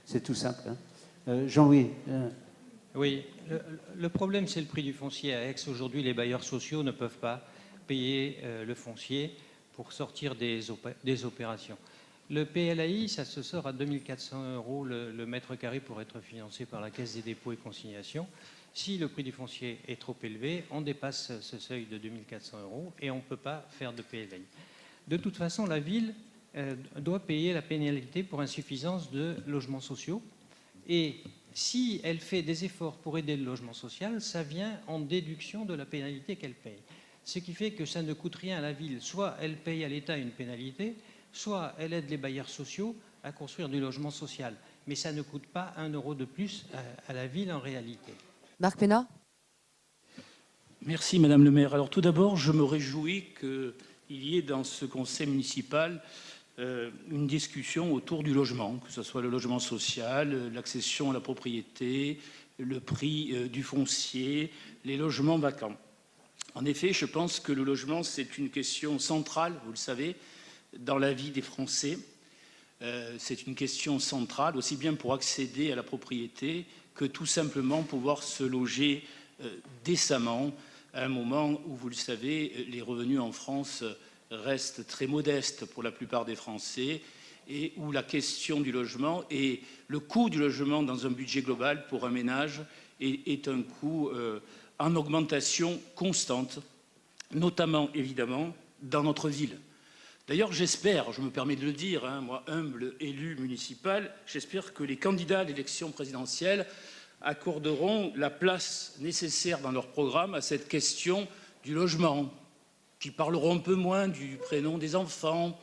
c'est tout simple, hein. Jean-Louis. Oui, le problème, c'est le prix du foncier à Aix. Aujourd'hui, les bailleurs sociaux ne peuvent pas payer le foncier pour sortir des opérations. Le PLAI, ça se sort à 2 400 € le mètre carré pour être financé par la Caisse des dépôts et consignations. Si le prix du foncier est trop élevé, on dépasse ce seuil de 2 400 € et on ne peut pas faire de PLAI. De toute façon, la ville doit payer la pénalité pour insuffisance de logements sociaux. Et si elle fait des efforts pour aider le logement social, ça vient en déduction de la pénalité qu'elle paye. Ce qui fait que ça ne coûte rien à la ville. Soit elle paye à l'État une pénalité, soit elle aide les bailleurs sociaux à construire du logement social. Mais ça ne coûte pas 1 € de plus à la ville en réalité. Marc Pénat. Merci Madame le maire. Alors tout d'abord, je me réjouis qu'il y ait dans ce conseil municipal une discussion autour du logement, que ce soit le logement social, l'accession à la propriété, le prix du foncier, les logements vacants. En effet, je pense que le logement, c'est une question centrale, vous le savez, dans la vie des Français. C'est une question centrale, aussi bien pour accéder à la propriété que tout simplement pouvoir se loger décemment à un moment où, vous le savez, les revenus en France restent très modestes pour la plupart des Français et où la question du logement et le coût du logement dans un budget global pour un ménage est un coût en augmentation constante, notamment évidemment dans notre ville. D'ailleurs, j'espère, je me permets de le dire, hein, moi, humble élu municipal, j'espère que les candidats à l'élection présidentielle accorderont la place nécessaire dans leur programme à cette question du logement, qui parleront un peu moins du prénom des enfants,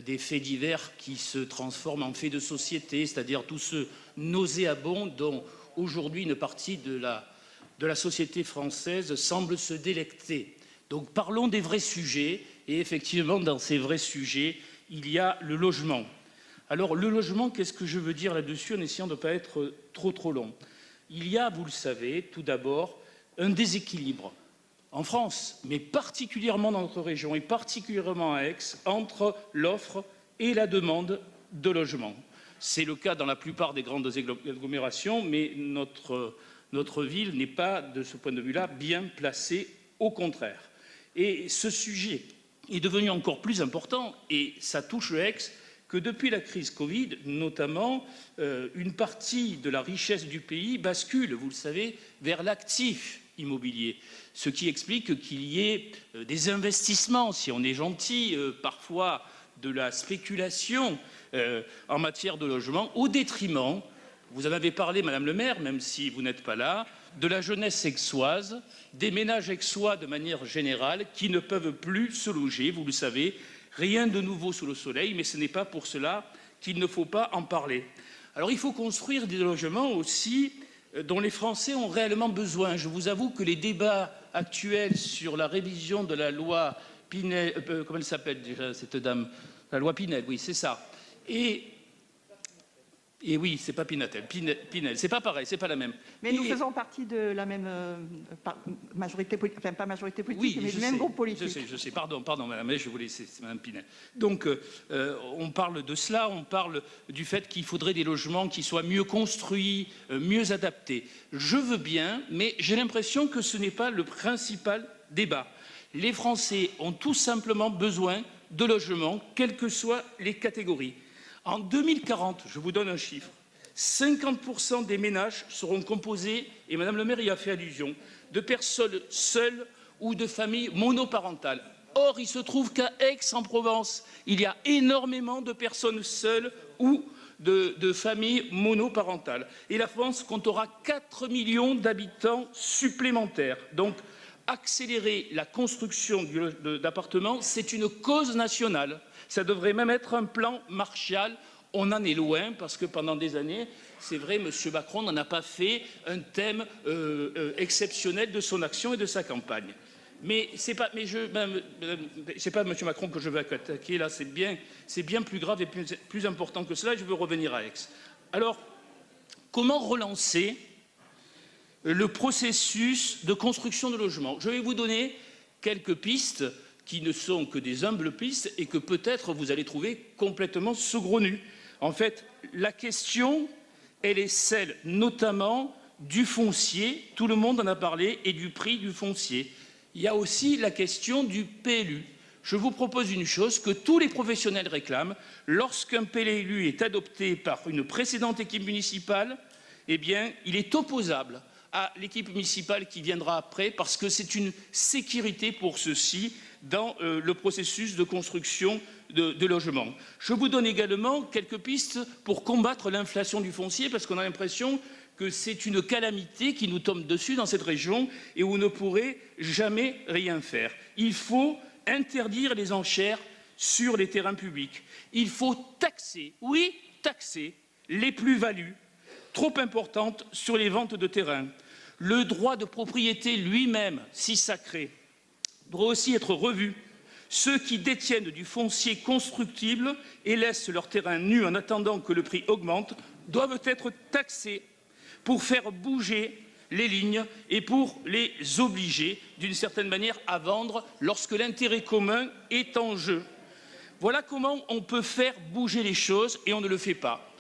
des faits divers qui se transforment en faits de société, c'est-à-dire tout ce nauséabond dont aujourd'hui une partie de la société française semble se délecter. Donc parlons des vrais sujets, et effectivement dans ces vrais sujets, il y a le logement. Alors le logement, qu'est-ce que je veux dire là-dessus en essayant de ne pas être trop long? Il y a, vous le savez, tout d'abord, un déséquilibre en France, mais particulièrement dans notre région et particulièrement à Aix, entre l'offre et la demande de logement. C'est le cas dans la plupart des grandes agglomérations, mais notre ville n'est pas, de ce point de vue-là, bien placée, au contraire. Et ce sujet est devenu encore plus important, et ça touche Aix, que depuis la crise Covid, notamment, une partie de la richesse du pays bascule, vous le savez, vers l'actif immobilier, ce qui explique qu'il y ait des investissements, si on est gentil, parfois de la spéculation en matière de logement, au détriment, vous en avez parlé, Madame le maire, même si vous n'êtes pas là, de la jeunesse aixoise, des ménages aixois de manière générale, qui ne peuvent plus se loger, vous le savez, rien de nouveau sous le soleil, mais ce n'est pas pour cela qu'il ne faut pas en parler. Alors il faut construire des logements aussi dont les Français ont réellement besoin. Je vous avoue que les débats actuels sur la révision de la loi Pinel, comment elle s'appelle déjà cette dame? La loi Pinel, oui, c'est ça. Et oui, c'est pas Pinatel, Pinel, c'est pas pareil, c'est pas la même. Mais nous faisons partie de la même majorité politique, enfin pas majorité politique, mais du même groupe politique. Je sais, pardon, madame, mais je vous laisse, c'est madame Pinel. Donc, on parle de cela, on parle du fait qu'il faudrait des logements qui soient mieux construits, mieux adaptés. Je veux bien, mais j'ai l'impression que ce n'est pas le principal débat. Les Français ont tout simplement besoin de logements, quelles que soient les catégories. En 2040, je vous donne un chiffre, 50% des ménages seront composés, et Madame le maire y a fait allusion, de personnes seules ou de familles monoparentales. Or, il se trouve qu'à Aix-en-Provence, il y a énormément de personnes seules ou de familles monoparentales. Et la France comptera 4 millions d'habitants supplémentaires. Donc, accélérer la construction d'appartements, c'est une cause nationale. Ça devrait même être un plan Marshall. On en est loin parce que pendant des années, c'est vrai, M. Macron n'en a pas fait un thème exceptionnel de son action et de sa campagne. Mais c'est pas M. Macron que je veux attaquer, là, c'est bien plus grave et plus important que cela. Je veux revenir à Aix. Alors, comment relancer le processus de construction de logements? Je vais vous donner quelques pistes qui ne sont que des humbles pistes et que peut-être vous allez trouver complètement saugrenues. En fait, la question, elle est celle notamment du foncier, tout le monde en a parlé, et du prix du foncier. Il y a aussi la question du PLU. Je vous propose une chose que tous les professionnels réclament. Lorsqu'un PLU est adopté par une précédente équipe municipale, eh bien, il est opposable à l'équipe municipale qui viendra après parce que c'est une sécurité pour ceux-ci dans le processus de construction de logements. Je vous donne également quelques pistes pour combattre l'inflation du foncier parce qu'on a l'impression que c'est une calamité qui nous tombe dessus dans cette région et où on ne pourrait jamais rien faire. Il faut interdire les enchères sur les terrains publics. Il faut taxer, oui, taxer les plus-values trop importantes sur les ventes de terrains. Le droit de propriété lui-même, si sacré, doit aussi être revu. Ceux qui détiennent du foncier constructible et laissent leur terrain nu en attendant que le prix augmente doivent être taxés pour faire bouger les lignes et pour les obliger, d'une certaine manière, à vendre lorsque l'intérêt commun est en jeu. Voilà comment on peut faire bouger les choses et on ne le fait pas.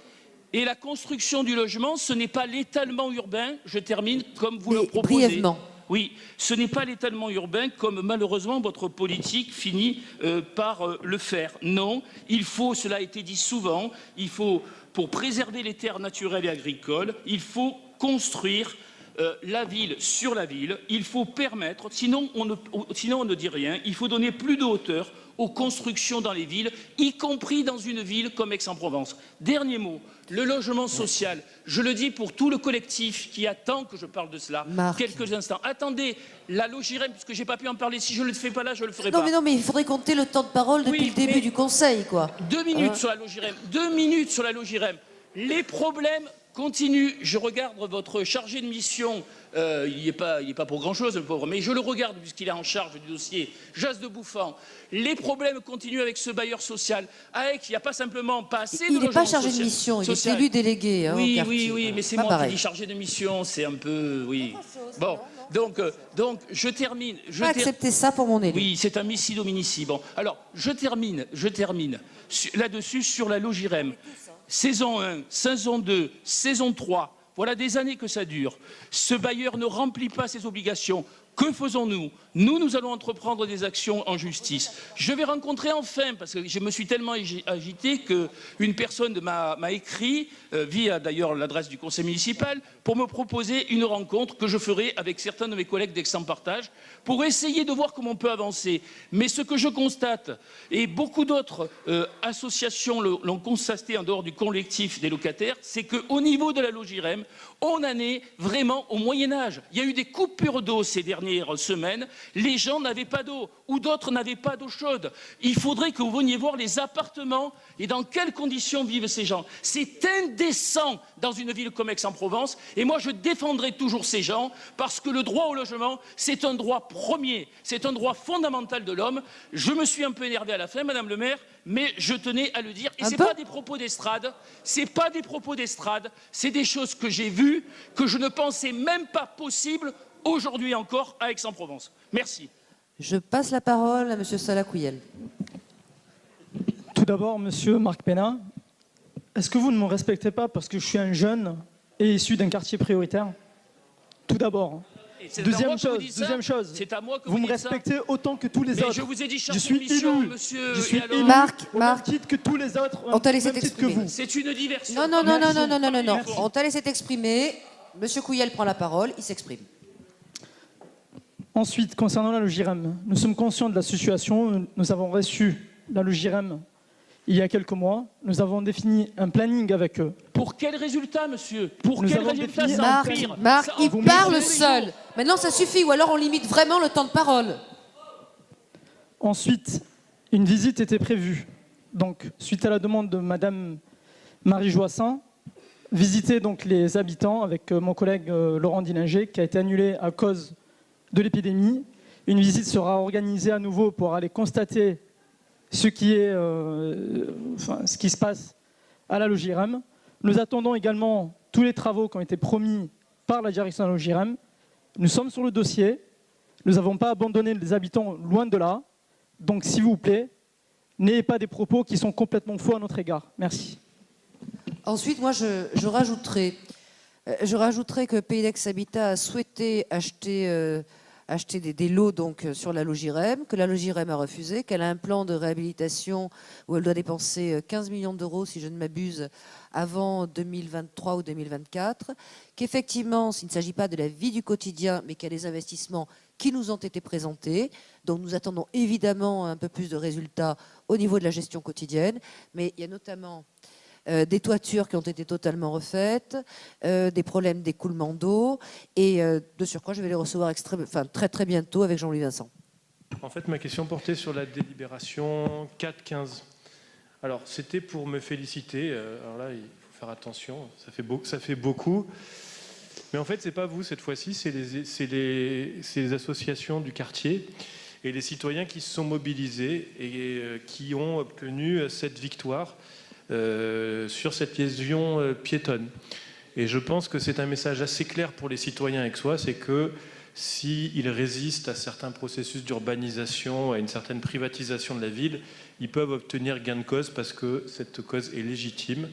Et la construction du logement, ce n'est pas l'étalement urbain, je termine, comme vous le proposez. Brièvement. Oui, ce n'est pas l'étalement urbain comme malheureusement votre politique finit par le faire. Non, il faut, cela a été dit souvent, il faut, pour préserver les terres naturelles et agricoles, il faut construire la ville sur la ville, il faut permettre, sinon on ne dit rien, il faut donner plus de hauteur aux constructions dans les villes, y compris dans une ville comme Aix-en-Provence. Dernier mot, le logement social. Je le dis pour tout le collectif qui attend que je parle de cela. Quelques instants. Attendez, la Logirem, puisque je n'ai pas pu en parler, si je ne le fais pas là, je ne le ferai pas. Non, mais il faudrait compter le temps de parole depuis le début du Conseil, quoi. 2 minutes sur la Logirem. 2 minutes sur la Logirem. Les problèmes continuent. Je regarde votre chargé de mission. Il n'y est pas pour grand-chose, le pauvre, mais je le regarde puisqu'il est en charge du dossier. Jas de Bouffant. Les problèmes continuent avec ce bailleur social. À Aix, il n'y a pas simplement pas assez de logements. Il n'est pas chargé de mission, il est élu délégué. Hein, oui, mais c'est moi qui dis chargé de mission. C'est un peu... Oui. Bon, donc je termine. Je vais accepter ça pour mon élu. Oui, c'est un missi dominici. Bon, alors, je termine là-dessus sur la Logirem. Saison 1, saison 2, saison 3, voilà des années que ça dure. Ce bailleur ne remplit pas ses obligations. Que faisons-nous ? Nous allons entreprendre des actions en justice. Je vais rencontrer enfin, parce que je me suis tellement agité qu'une personne m'a écrit, via d'ailleurs l'adresse du conseil municipal, pour me proposer une rencontre que je ferai avec certains de mes collègues d'Aix-en-Partage, pour essayer de voir comment on peut avancer. Mais ce que je constate, et beaucoup d'autres associations l'ont constaté en dehors du collectif des locataires, c'est qu'au niveau de la Logirem, on en est vraiment au Moyen-Âge. Il y a eu des coupures d'eau ces dernières semaines. Les gens n'avaient pas d'eau, ou d'autres n'avaient pas d'eau chaude. Il faudrait que vous veniez voir les appartements et dans quelles conditions vivent ces gens. C'est indécent dans une ville comme Aix-en-Provence. Et moi, je défendrai toujours ces gens parce que le droit au logement, c'est un droit premier. C'est un droit fondamental de l'homme. Je me suis un peu énervé à la fin, Madame le maire, mais je tenais à le dire. Et ce n'est pas des propos d'estrade. C'est pas des propos d'estrade. C'est des choses que j'ai vues, que je ne pensais même pas possible aujourd'hui encore à Aix-en-Provence. Merci. Je passe la parole à Monsieur Salah Kouyel. Tout d'abord, Monsieur Marc Pénin, est-ce que vous ne me respectez pas parce que je suis un jeune et issu d'un quartier prioritaire? Tout d'abord. Deuxième chose, vous me respectez autant que tous les autres. Je vous ai dit je suis élu, monsieur. Je suis élu au même titre que tous les autres. On t'a laissé t'exprimer. C'est une diversion. Non. On t'a laissé t'exprimer. Monsieur Kouyel prend la parole, il s'exprime. Ensuite, concernant la Logirem, nous sommes conscients de la situation. Nous avons reçu la Logirem il y a quelques mois. Nous avons défini un planning avec eux. Pour quel résultat, monsieur? Pour quel résultat? Marc, il parle seul. Maintenant, ça suffit. Ou alors, on limite vraiment le temps de parole. Ensuite, une visite était prévue. Donc, suite à la demande de Madame Marie Joissin, visiter donc les habitants avec mon collègue Laurent Dillinger, qui a été annulé à cause de l'épidémie. Une visite sera organisée à nouveau pour aller constater ce qui se passe à la Logirem. Nous attendons également tous les travaux qui ont été promis par la direction de la Logirem. Nous sommes sur le dossier. Nous n'avons pas abandonné les habitants, loin de là. Donc, s'il vous plaît, n'ayez pas des propos qui sont complètement faux à notre égard. Merci. Ensuite, moi, je rajouterai que Pays d'Aix-Habitat a souhaité acheter des lots donc, sur la Logirem, que la Logirem a refusé, qu'elle a un plan de réhabilitation où elle doit dépenser 15 millions d'euros, si je ne m'abuse, avant 2023 ou 2024, qu'effectivement, il ne s'agit pas de la vie du quotidien, mais qu'il y a des investissements qui nous ont été présentés. Donc nous attendons évidemment un peu plus de résultats au niveau de la gestion quotidienne, mais il y a notamment des toitures qui ont été totalement refaites, des problèmes d'écoulement d'eau, et de surcroît, je vais les recevoir très très bientôt avec Jean-Louis Vincent. En fait, ma question portait sur la délibération 4-15. Alors, c'était pour me féliciter. Alors là, il faut faire attention, ça fait beaucoup. Mais en fait, ce n'est pas vous cette fois-ci, c'est les associations du quartier et les citoyens qui se sont mobilisés et qui ont obtenu cette victoire sur cette liaison piétonne. Et je pense que c'est un message assez clair pour les citoyens aixois, c'est que s'ils résistent à certains processus d'urbanisation, à une certaine privatisation de la ville, ils peuvent obtenir gain de cause parce que cette cause est légitime.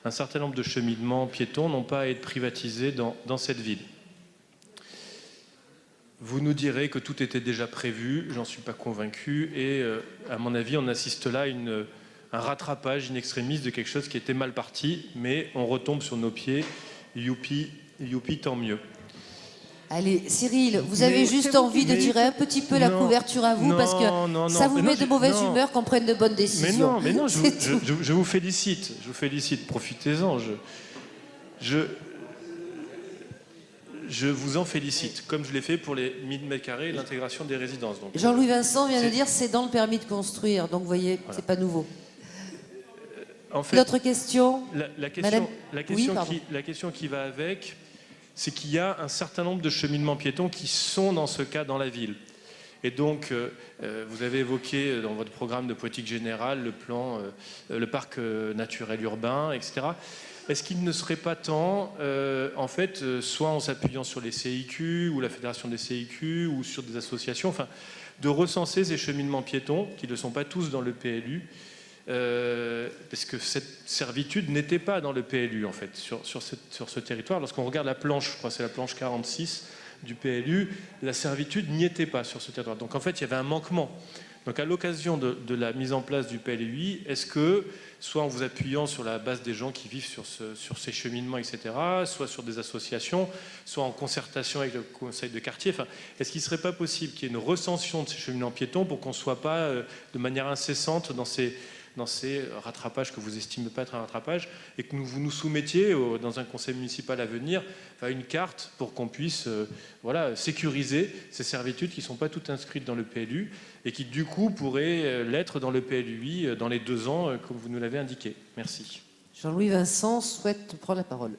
Un certain nombre de cheminements piétons n'ont pas à être privatisés dans cette ville. Vous nous direz que tout était déjà prévu, j'en suis pas convaincu, et à mon avis, on assiste là à un rattrapage in extremis de quelque chose qui était mal parti, mais on retombe sur nos pieds, youpi, tant mieux. Allez, Cyril, vous avez juste envie de tirer un petit peu la couverture à vous parce que ça vous met de mauvaise humeur qu'on prenne de bonnes décisions. Mais non, je vous félicite. Je vous félicite. Profitez-en. Je vous en félicite, comme je l'ai fait pour les 1000 mètres carrés et l'intégration des résidences. Jean-Louis Vincent vient de dire c'est dans le permis de construire. Donc, vous voyez, voilà. C'est pas nouveau. En fait, d'autres questions? La question qui va avec, c'est qu'il y a un certain nombre de cheminements piétons qui sont dans ce cas dans la ville. Et donc, vous avez évoqué dans votre programme de politique générale le plan, le parc naturel urbain, etc. Est-ce qu'il ne serait pas temps, en fait, soit en s'appuyant sur les CIQ ou la Fédération des CIQ ou sur des associations, enfin, de recenser ces cheminements piétons, qui ne sont pas tous dans le PLU, parce que cette servitude n'était pas dans le PLU, en fait, sur ce territoire. Lorsqu'on regarde la planche, je crois que c'est la planche 46 du PLU, la servitude n'y était pas sur ce territoire. Donc, en fait, il y avait un manquement. Donc, à l'occasion de la mise en place du PLUI, est-ce que, soit en vous appuyant sur la base des gens qui vivent sur ces cheminements, etc., soit sur des associations, soit en concertation avec le conseil de quartier, enfin, est-ce qu'il ne serait pas possible qu'il y ait une recension de ces cheminements piétons pour qu'on ne soit pas de manière incessante dans ces rattrapages que vous estimez pas être un rattrapage, et que vous nous soumettiez dans un conseil municipal à venir une carte pour qu'on puisse sécuriser ces servitudes qui ne sont pas toutes inscrites dans le PLU et qui du coup pourraient l'être dans le PLUI dans les 2 ans comme vous nous l'avez indiqué. Merci. Jean-Louis Vincent souhaite prendre la parole.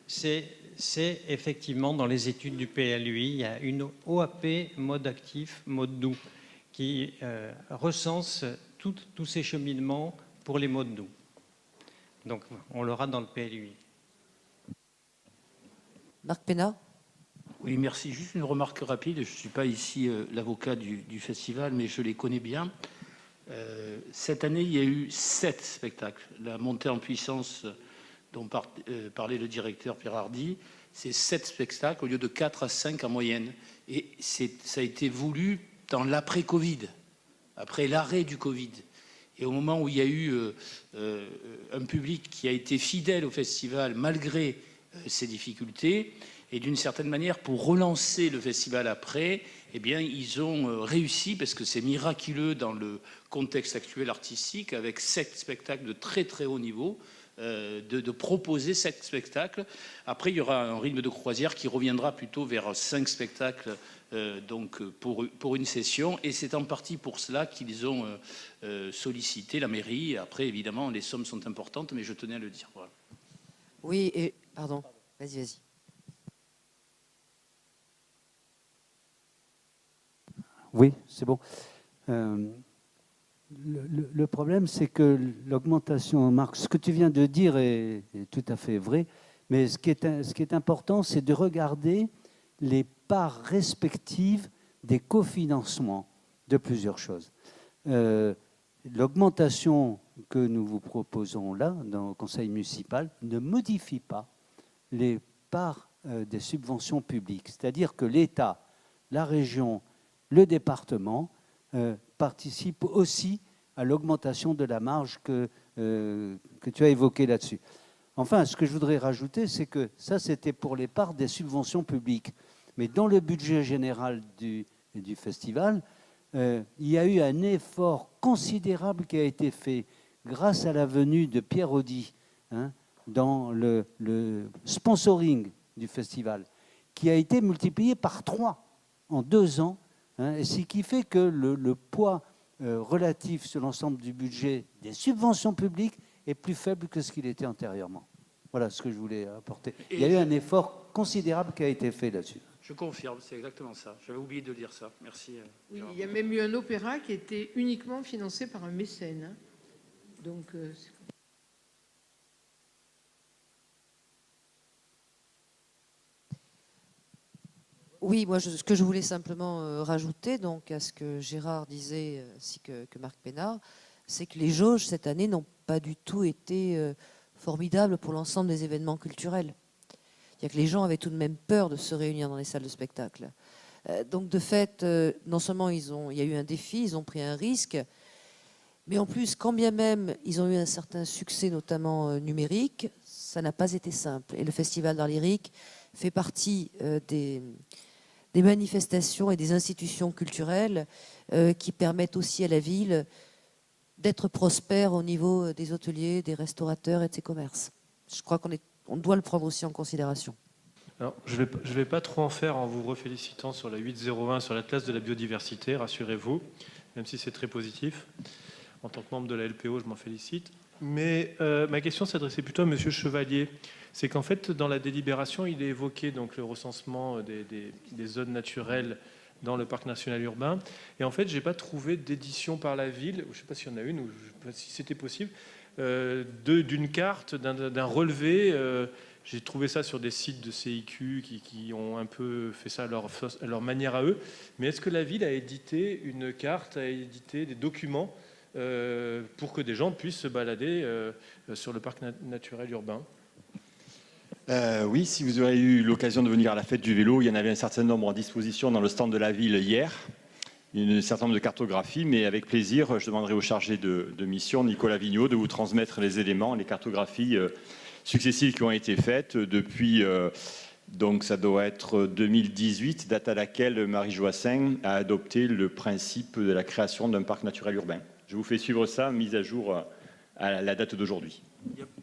C'est effectivement dans les études du PLUI, il y a une OAP mode actif, mode doux qui recense tous ces cheminements pour les modes doux. Donc, on l'aura dans le PLUI. Marc Pénat. Oui, merci. Juste une remarque rapide. Je ne suis pas ici l'avocat du festival, mais je les connais bien. Cette année, il y a eu 7 spectacles. La montée en puissance dont parlait le directeur Pierre Hardy, c'est 7 spectacles au lieu de 4 à 5 en moyenne. Et ça a été voulu dans l'après-Covid. Après l'arrêt du Covid, et au moment où il y a eu un public qui a été fidèle au festival malgré ces difficultés, et d'une certaine manière, pour relancer le festival après, eh bien, ils ont réussi, parce que c'est miraculeux dans le contexte actuel artistique, avec 7 spectacles de très très haut niveau, de proposer 7 spectacles. Après, il y aura un rythme de croisière qui reviendra plutôt vers 5 spectacles donc pour une session, et c'est en partie pour cela qu'ils ont sollicité la mairie. Après, évidemment, les sommes sont importantes, mais je tenais à le dire. Voilà. Oui, et pardon, vas-y. Oui, c'est bon. Le problème, c'est que l'augmentation, Marc, ce que tu viens de dire est tout à fait vrai, mais ce qui est important, c'est de regarder les parts respectives des cofinancements de plusieurs choses. L'augmentation que nous vous proposons là, dans le conseil municipal, ne modifie pas les parts des subventions publiques. C'est-à-dire que l'État, la région, le département participent aussi à l'augmentation de la marge que tu as évoquée là-dessus. Enfin, ce que je voudrais rajouter, c'est que ça, c'était pour les parts des subventions publiques. Mais dans le budget général du festival, il y a eu un effort considérable qui a été fait grâce à la venue de Pierre Audy dans le sponsoring du festival, qui a été multiplié par 3 en 2 ans, et ce qui fait que le poids relatif sur l'ensemble du budget des subventions publiques est plus faible que ce qu'il était antérieurement. Voilà ce que je voulais apporter. Il y a eu un effort considérable qui a été fait là-dessus. Je confirme, c'est exactement ça. J'avais oublié de dire ça. Merci. Oui, il y a même eu un opéra qui était uniquement financé par un mécène. Donc, oui, moi, ce que je voulais simplement rajouter donc, à ce que Gérard disait, ainsi que Marc Pénat, c'est que les jauges, cette année, n'ont pas du tout été formidables pour l'ensemble des événements culturels. Il y a que les gens avaient tout de même peur de se réunir dans les salles de spectacle. Donc, de fait, non seulement il y a eu un défi, ils ont pris un risque, mais en plus, quand bien même ils ont eu un certain succès, notamment numérique, ça n'a pas été simple. Et le Festival d'art lyrique, fait partie des manifestations et des institutions culturelles qui permettent aussi à la ville d'être prospère au niveau des hôteliers, des restaurateurs et de ses commerces. Je crois qu'on doit le prendre aussi en considération. Alors, je vais pas trop en faire en vous refélicitant sur la 801, sur l'Atlas de la biodiversité, rassurez-vous, même si c'est très positif. En tant que membre de la LPO, je m'en félicite. Mais ma question s'adressait plutôt à M. Chevalier. C'est qu'en fait, dans la délibération, il est évoqué donc, le recensement des zones naturelles dans le parc national urbain. Et en fait, je n'ai pas trouvé d'édition par la ville, je ne sais pas s'il y en a une, ou si c'était possible, d'une carte, d'un relevé. J'ai trouvé ça sur des sites de CIQ qui ont un peu fait ça à leur manière à eux. Mais est-ce que la ville a édité une carte, a édité des documents pour que des gens puissent se balader sur le parc naturel urbain? Oui, si vous aurez eu l'occasion de venir à la fête du vélo, il y en avait un certain nombre en disposition dans le stand de la ville hier, un certain nombre de cartographies, mais avec plaisir, je demanderai au chargé de mission, Nicolas Vigneault, de vous transmettre les éléments, les cartographies successives qui ont été faites depuis, donc ça doit être 2018, date à laquelle Marie Joassaing a adopté le principe de la création d'un parc naturel urbain. Je vous fais suivre ça, mise à jour à la date d'aujourd'hui.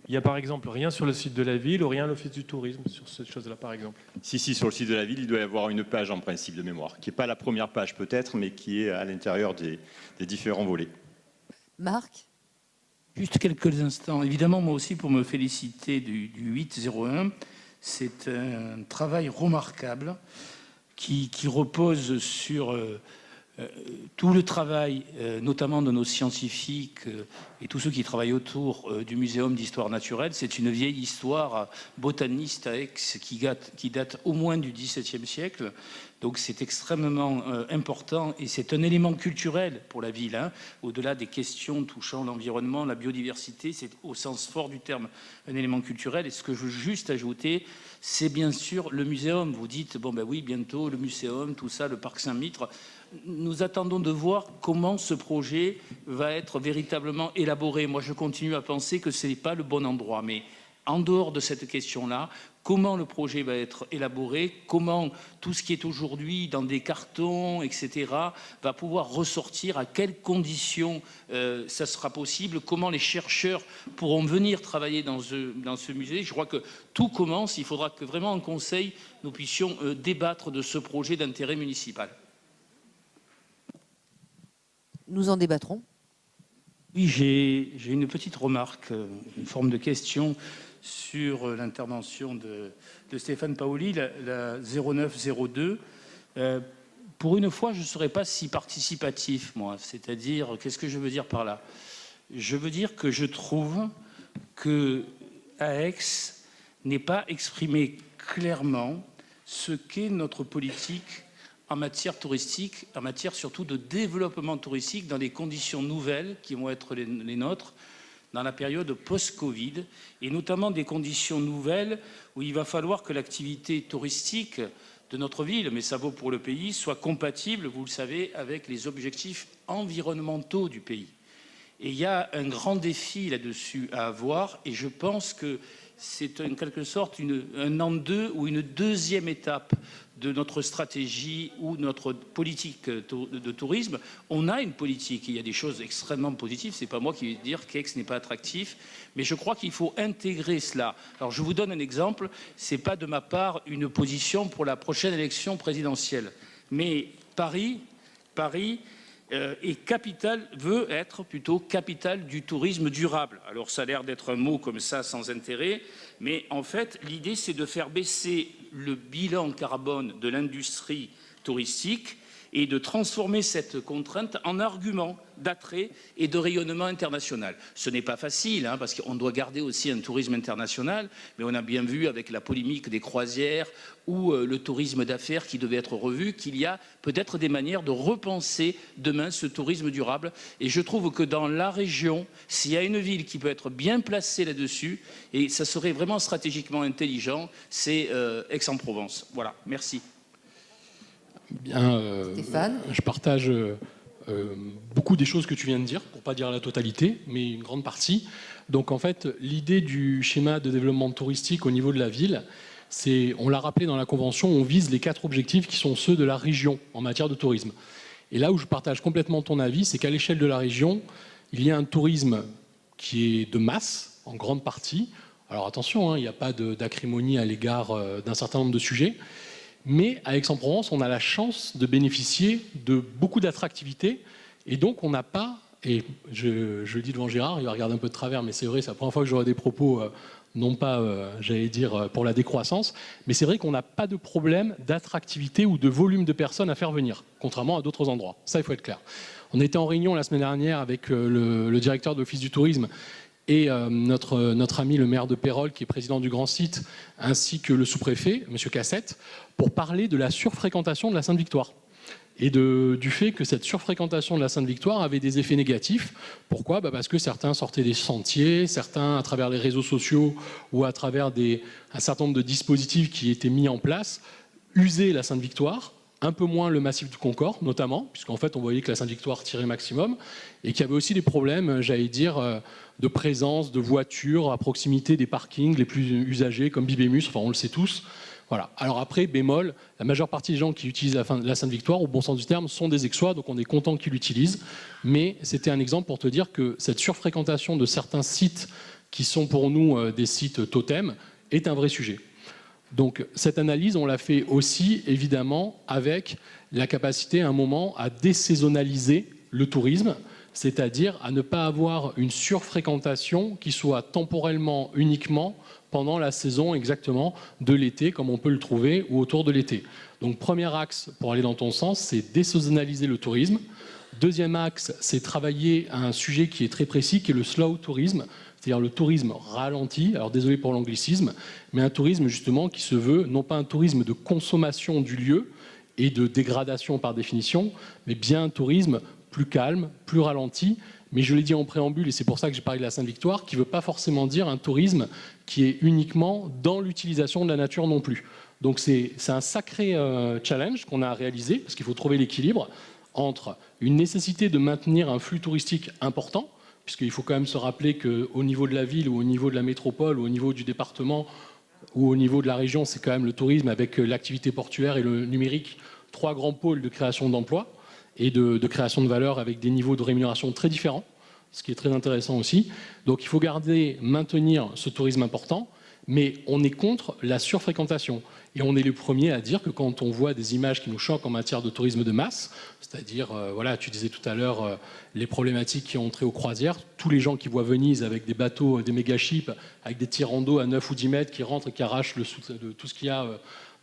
Il y a par exemple rien sur le site de la ville ou rien à l'Office du tourisme sur cette chose-là par exemple? Si, sur le site de la ville, il doit y avoir une page en principe de mémoire, qui n'est pas la première page peut-être, mais qui est à l'intérieur des différents volets. Marc? Juste quelques instants. Évidemment, moi aussi, pour me féliciter du 801, c'est un travail remarquable qui repose sur tout le travail, notamment de nos scientifiques et tous ceux qui travaillent autour du Muséum d'histoire naturelle. C'est une vieille histoire botaniste à Aix qui date au moins du XVIIe siècle. Donc c'est extrêmement important et c'est un élément culturel pour la ville. Hein. Au-delà des questions touchant l'environnement, la biodiversité, c'est au sens fort du terme un élément culturel. Et ce que je veux juste ajouter, c'est bien sûr le muséum. Vous dites, bon ben oui, bientôt le muséum, tout ça, le parc Saint-Mitre. Nous attendons de voir comment ce projet va être véritablement élaboré. Moi, je continue à penser que ce n'est pas le bon endroit. Mais en dehors de cette question-là, comment le projet va être élaboré, comment tout ce qui est aujourd'hui dans des cartons, etc., va pouvoir ressortir, à quelles conditions ça sera possible, comment les chercheurs pourront venir travailler dans ce musée. Je crois que tout commence. Il faudra que vraiment en conseil, nous puissions débattre de ce projet d'intérêt municipal. Nous en débattrons. Oui, j'ai une petite remarque, une forme de question sur l'intervention de Stéphane Paoli, la 0902. Pour une fois, je ne serai pas si participatif, moi. C'est-à-dire, qu'est-ce que je veux dire par là? Je veux dire que je trouve que Aix n'est pas exprimé clairement ce qu'est notre politique en matière touristique, en matière surtout de développement touristique dans des conditions nouvelles qui vont être les nôtres dans la période post-Covid, et notamment des conditions nouvelles où il va falloir que l'activité touristique de notre ville, mais ça vaut pour le pays, soit compatible, vous le savez, avec les objectifs environnementaux du pays. Et il y a un grand défi là-dessus à avoir, et je pense que c'est en quelque sorte un an 2 ou une deuxième étape de notre stratégie ou notre politique de tourisme. On a une politique, il y a des choses extrêmement positives, c'est pas moi qui vais dire qu'Aix n'est pas attractif, mais je crois qu'il faut intégrer cela. Alors je vous donne un exemple, c'est pas de ma part une position pour la prochaine élection présidentielle, mais Paris veut être plutôt capitale du tourisme durable. Alors ça a l'air d'être un mot comme ça sans intérêt, mais en fait l'idée c'est de faire baisser le bilan carbone de l'industrie touristique et de transformer cette contrainte en argument d'attrait et de rayonnement international. Ce n'est pas facile, hein, parce qu'on doit garder aussi un tourisme international, mais on a bien vu avec la polémique des croisières ou le tourisme d'affaires qui devait être revu, qu'il y a peut-être des manières de repenser demain ce tourisme durable. Et je trouve que dans la région, s'il y a une ville qui peut être bien placée là-dessus, et ça serait vraiment stratégiquement intelligent, c'est Aix-en-Provence. Voilà, merci. Bien, je partage beaucoup des choses que tu viens de dire, pour ne pas dire la totalité, mais une grande partie. Donc en fait, l'idée du schéma de développement touristique au niveau de la ville, On l'a rappelé dans la Convention, on vise les 4 objectifs qui sont ceux de la région en matière de tourisme. Et là où je partage complètement ton avis, c'est qu'à l'échelle de la région, il y a un tourisme qui est de masse, en grande partie. Alors attention, il n'y a pas d'acrimonie à l'égard d'un certain nombre de sujets. Mais à Aix-en-Provence, on a la chance de bénéficier de beaucoup d'attractivité. Et donc, on n'a pas, et je le dis devant Gérard, il va regarder un peu de travers, mais c'est vrai, c'est la première fois que j'aurai des propos, non pas, j'allais dire, pour la décroissance, mais c'est vrai qu'on n'a pas de problème d'attractivité ou de volume de personnes à faire venir, contrairement à d'autres endroits. Ça, il faut être clair. On était en réunion la semaine dernière avec le directeur de l'Office du tourisme et notre ami le maire de Pérols, qui est président du Grand Site, ainsi que le sous-préfet, M. Cassette, pour parler de la surfréquentation de la Sainte-Victoire. Et du fait que cette surfréquentation de la Sainte-Victoire avait des effets négatifs. Pourquoi ? Parce que certains sortaient des sentiers, certains, à travers les réseaux sociaux ou à travers un certain nombre de dispositifs qui étaient mis en place, usaient la Sainte-Victoire, un peu moins le massif du Concorde, notamment, puisqu'en fait, on voyait que la Sainte-Victoire tirait maximum, et qu'il y avait aussi des problèmes, j'allais dire, de présence de voitures à proximité des parkings les plus usagés, comme Bibémus, enfin, on le sait tous. Voilà. Alors après, bémol, la majeure partie des gens qui utilisent la Sainte-Victoire, au bon sens du terme, sont des Aixois, donc on est content qu'ils l'utilisent. Mais c'était un exemple pour te dire que cette surfréquentation de certains sites qui sont pour nous des sites totems est un vrai sujet. Donc cette analyse, on l'a fait aussi, évidemment, avec la capacité à un moment à désaisonnaliser le tourisme, c'est-à-dire à ne pas avoir une surfréquentation qui soit temporellement uniquement pendant la saison exactement de l'été, comme on peut le trouver, ou autour de l'été. Donc premier axe, pour aller dans ton sens, c'est désaisonnaliser le tourisme. Deuxième axe, c'est travailler à un sujet qui est très précis, qui est le slow tourisme, c'est-à-dire le tourisme ralenti, alors désolé pour l'anglicisme, mais un tourisme justement qui se veut, non pas un tourisme de consommation du lieu et de dégradation par définition, mais bien un tourisme plus calme, plus ralenti. Mais je l'ai dit en préambule, et c'est pour ça que j'ai parlé de la Sainte-Victoire, qui ne veut pas forcément dire un tourisme qui est uniquement dans l'utilisation de la nature non plus. Donc c'est un sacré challenge qu'on a à réaliser, parce qu'il faut trouver l'équilibre entre une nécessité de maintenir un flux touristique important, puisqu'il faut quand même se rappeler qu'au niveau de la ville, ou au niveau de la métropole, ou au niveau du département, ou au niveau de la région, c'est quand même le tourisme avec l'activité portuaire et le numérique, 3 grands pôles de création d'emplois et de création de valeur avec des niveaux de rémunération très différents, ce qui est très intéressant aussi. Donc il faut maintenir ce tourisme important, mais on est contre la surfréquentation. Et on est les premiers à dire que quand on voit des images qui nous choquent en matière de tourisme de masse, c'est-à-dire, voilà, tu disais tout à l'heure, les problématiques qui ont trait aux croisières, tous les gens qui voient Venise avec des bateaux, des méga ships, avec des tirandos à 9 ou 10 mètres qui rentrent et qui arrachent tout ce qu'il y a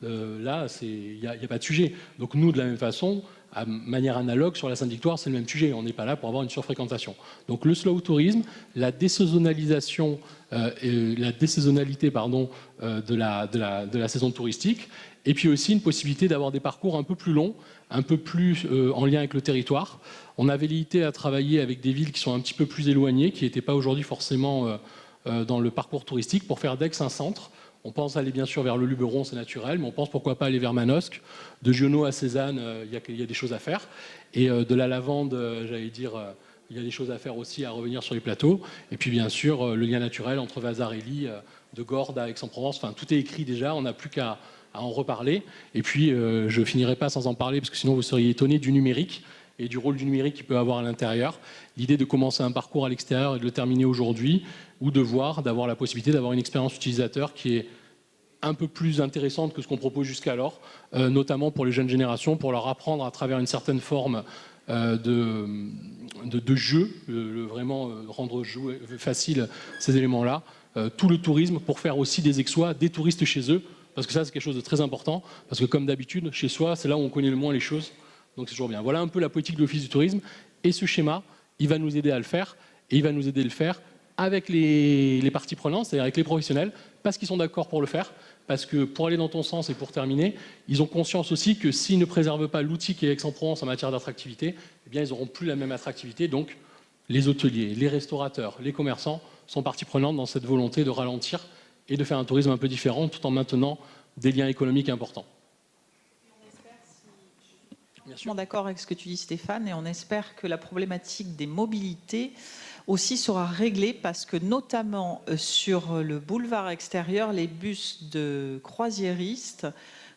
là, il n'y a pas de sujet. Donc nous, de la même façon, à manière analogue, sur la Sainte-Victoire, c'est le même sujet. On n'est pas là pour avoir une surfréquentation. Donc le slow tourisme, la désaisonnalisation, la désaisonnalité de la saison touristique, et puis aussi une possibilité d'avoir des parcours un peu plus longs, un peu plus en lien avec le territoire. On a velléité à travailler avec des villes qui sont un petit peu plus éloignées, qui n'étaient pas aujourd'hui forcément dans le parcours touristique, pour faire d'Aix un centre. On pense aller bien sûr vers le Luberon, c'est naturel, mais on pense pourquoi pas aller vers Manosque. De Giono à Cézanne, il y a des choses à faire. Et de la Lavande, j'allais dire, il y a des choses à faire aussi, à revenir sur les plateaux. Et puis bien sûr, le lien naturel entre Vasarely, de Gordes à Aix-en-Provence. Enfin, tout est écrit déjà, on n'a plus qu'à en reparler. Et puis, je ne finirai pas sans en parler, parce que sinon vous seriez étonnés du numérique et du rôle du numérique qu'il peut avoir à l'intérieur. L'idée de commencer un parcours à l'extérieur et de le terminer aujourd'hui, ou d'avoir la possibilité d'avoir une expérience utilisateur qui est un peu plus intéressante que ce qu'on propose jusqu'alors, notamment pour les jeunes générations, pour leur apprendre à travers une certaine forme de jeu, vraiment rendre facile ces éléments-là, tout le tourisme pour faire aussi des Aixois, des touristes chez eux, parce que ça c'est quelque chose de très important, parce que comme d'habitude, chez soi, c'est là où on connaît le moins les choses, donc c'est toujours bien. Voilà un peu la politique de l'Office du tourisme, et ce schéma, il va nous aider à le faire, et il va nous aider à le faire avec les parties prenantes, c'est-à-dire avec les professionnels, parce qu'ils sont d'accord pour le faire, parce que pour aller dans ton sens et pour terminer, ils ont conscience aussi que s'ils ne préservent pas l'outil qui est Aix-en-Provence en matière d'attractivité, eh bien ils n'auront plus la même attractivité. Donc les hôteliers, les restaurateurs, les commerçants sont partie prenante dans cette volonté de ralentir et de faire un tourisme un peu différent tout en maintenant des liens économiques importants. suis d'accord avec ce que tu dis, Stéphane, et on espère que la problématique des mobilités aussi sera réglée, parce que notamment sur le boulevard extérieur, les bus de croisiéristes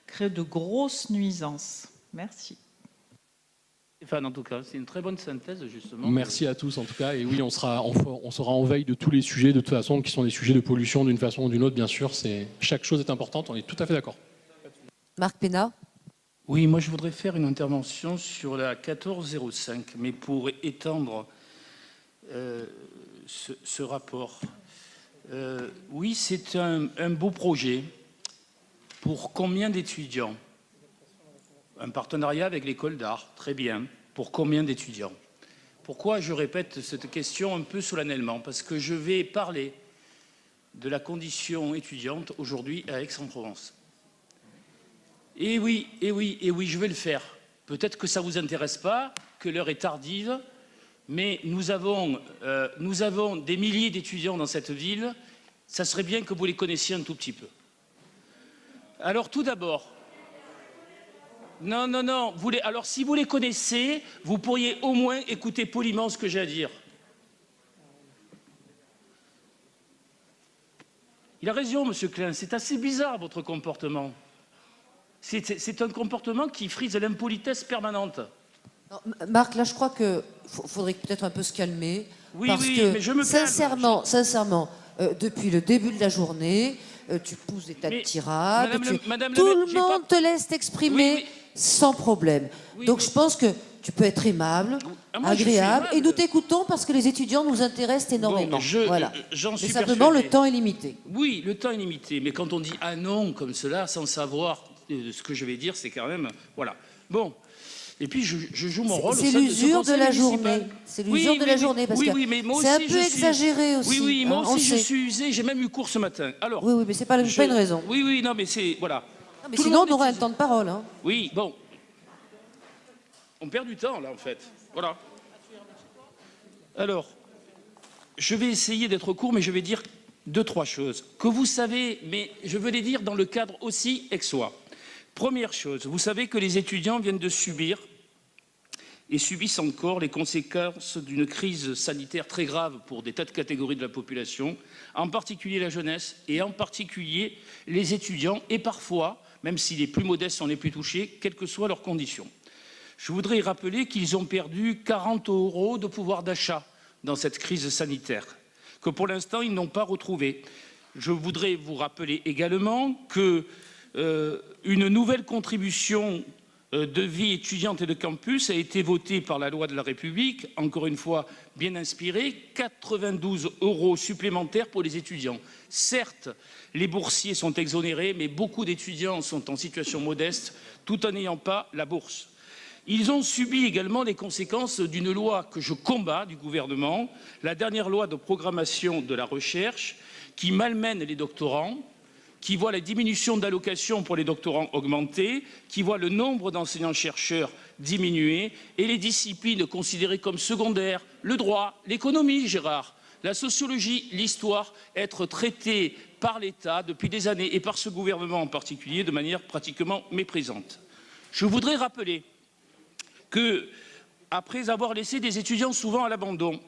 créent de grosses nuisances. Merci. Stéphane, en tout cas, c'est une très bonne synthèse, justement. Merci à tous, en tout cas. Et oui, on sera en veille de tous les sujets, de toute façon, qui sont des sujets de pollution d'une façon ou d'une autre, bien sûr. Chaque chose est importante, on est tout à fait d'accord. Marc Pénat. Oui, moi je voudrais faire une intervention sur la 1405, mais pour étendre ce rapport. Oui, c'est un beau projet. Pour combien d'étudiants? Un partenariat avec l'école d'art, très bien. Pour combien d'étudiants? Pourquoi je répète cette question un peu solennellement? Parce que je vais parler de la condition étudiante aujourd'hui à Aix-en-Provence. Et oui, je vais le faire. Peut-être que ça ne vous intéresse pas, que l'heure est tardive, mais nous avons des milliers d'étudiants dans cette ville. Ça serait bien que vous les connaissiez un tout petit peu. Alors tout d'abord, non, alors si vous les connaissez, vous pourriez au moins écouter poliment ce que j'ai à dire. Il a raison, monsieur Klein, c'est assez bizarre votre comportement. C'est un comportement qui frise l'impolitesse permanente. Non, Marc, là je crois qu'il faudrait peut-être un peu se calmer. Oui, parce que, mais je me calme. Sincèrement, depuis le début de la journée, tu pousses des tas de tirades. Tout le monde te laisse t'exprimer sans problème. Donc je pense que tu peux être aimable, agréable, et nous t'écoutons parce que les étudiants nous intéressent énormément. Voilà. Mais simplement, le temps est limité. Oui, le temps est limité. Mais quand on dit un non comme cela, sans savoir ce que je vais dire, c'est quand même... Voilà. Bon. Et puis, je joue mon rôle. C'est l'usure de la journée. C'est l'usure de la journée, parce que c'est un peu exagéré aussi. Oui, moi aussi, je suis usé. J'ai même eu cours ce matin. Alors, oui, mais c'est pas une raison. Oui, non, mais c'est... Voilà. Non, mais sinon, on aura un temps de parole. Hein. Oui, bon. On perd du temps, là, en fait. Voilà. Alors, je vais essayer d'être court, mais je vais dire 2-3 choses que vous savez, mais je veux les dire dans le cadre aussi aixois. Première chose, vous savez que les étudiants viennent de subir et subissent encore les conséquences d'une crise sanitaire très grave pour des tas de catégories de la population, en particulier la jeunesse et en particulier les étudiants et parfois, même si les plus modestes sont les plus touchés, quelles que soient leurs conditions. Je voudrais rappeler qu'ils ont perdu 40 € de pouvoir d'achat dans cette crise sanitaire, que pour l'instant ils n'ont pas retrouvé. Je voudrais vous rappeler également que une nouvelle contribution de vie étudiante et de campus a été votée par la loi de la République, encore une fois bien inspirée, 92 € supplémentaires pour les étudiants. Certes, les boursiers sont exonérés, mais beaucoup d'étudiants sont en situation modeste, tout en n'ayant pas la bourse. Ils ont subi également les conséquences d'une loi que je combats du gouvernement, la dernière loi de programmation de la recherche, qui malmène les doctorants, qui voit la diminution d'allocations pour les doctorants augmenter, qui voit le nombre d'enseignants-chercheurs diminuer et les disciplines considérées comme secondaires, le droit, l'économie, Gérard, la sociologie, l'histoire, être traitées par l'État depuis des années et par ce gouvernement en particulier de manière pratiquement méprisante. Je voudrais rappeler que, après avoir laissé des étudiants souvent à l'abandon,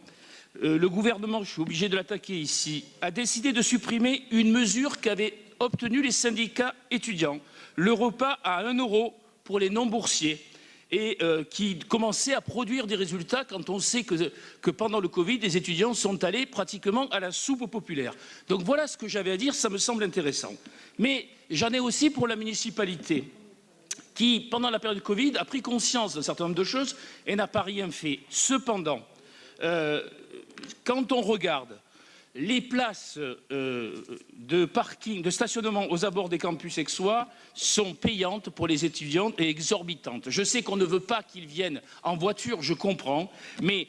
le gouvernement, je suis obligé de l'attaquer ici, a décidé de supprimer une mesure qu'avaient obtenu les syndicats étudiants, le repas à 1 € pour les non-boursiers, et qui commençait à produire des résultats quand on sait que pendant le Covid, les étudiants sont allés pratiquement à la soupe populaire. Donc voilà ce que j'avais à dire, ça me semble intéressant. Mais j'en ai aussi pour la municipalité, qui, pendant la période Covid, a pris conscience d'un certain nombre de choses et n'a pas rien fait. Cependant, quand on regarde les places de parking, de stationnement aux abords des campus aixois sont payantes pour les étudiants et exorbitantes. Je sais qu'on ne veut pas qu'ils viennent en voiture, je comprends, mais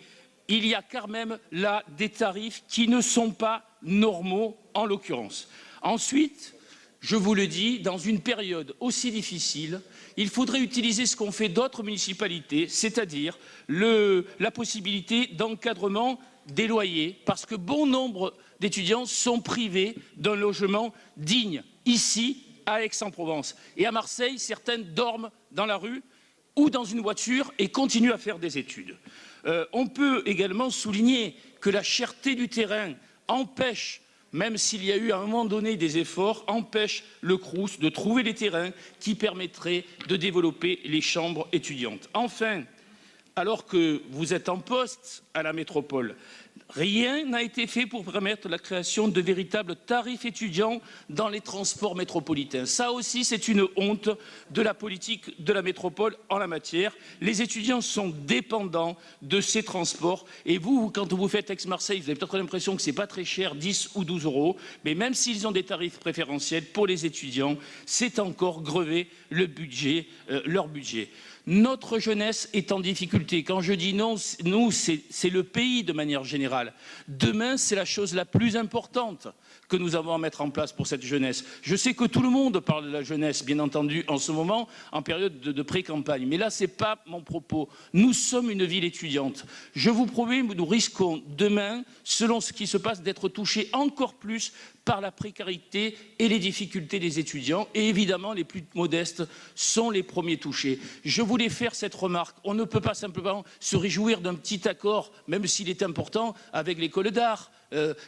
il y a quand même là des tarifs qui ne sont pas normaux en l'occurrence. Ensuite, je vous le dis, dans une période aussi difficile, il faudrait utiliser ce qu'ont fait d'autres municipalités, c'est-à-dire la possibilité d'encadrement des loyers, parce que bon nombre d'étudiants sont privés d'un logement digne, ici, à Aix-en-Provence. Et à Marseille, certaines dorment dans la rue ou dans une voiture et continuent à faire des études. On peut également souligner que la cherté du terrain empêche, même s'il y a eu à un moment donné des efforts, empêche le Crous de trouver les terrains qui permettraient de développer les chambres étudiantes. Enfin, alors que vous êtes en poste à la métropole, rien n'a été fait pour permettre la création de véritables tarifs étudiants dans les transports métropolitains. Ça aussi, c'est une honte de la politique de la métropole en la matière. Les étudiants sont dépendants de ces transports. Et vous, quand vous faites Aix-Marseille, vous avez peut-être l'impression que ce n'est pas très cher, 10 ou 12 euros. Mais même s'ils ont des tarifs préférentiels pour les étudiants, c'est encore grever le budget, leur budget. Notre jeunesse est en difficulté. Quand je dis non, nous, c'est le pays de manière générale. Demain, c'est la chose la plus importante que nous avons à mettre en place pour cette jeunesse. Je sais que tout le monde parle de la jeunesse, bien entendu, en ce moment, en période de pré-campagne. Mais là, ce n'est pas mon propos. Nous sommes une ville étudiante. Je vous promets, nous risquons demain, selon ce qui se passe, d'être touchés encore plus par la précarité et les difficultés des étudiants. Et évidemment, les plus modestes sont les premiers touchés. Je voulais faire cette remarque. On ne peut pas simplement se réjouir d'un petit accord, même s'il est important, avec l'école d'art.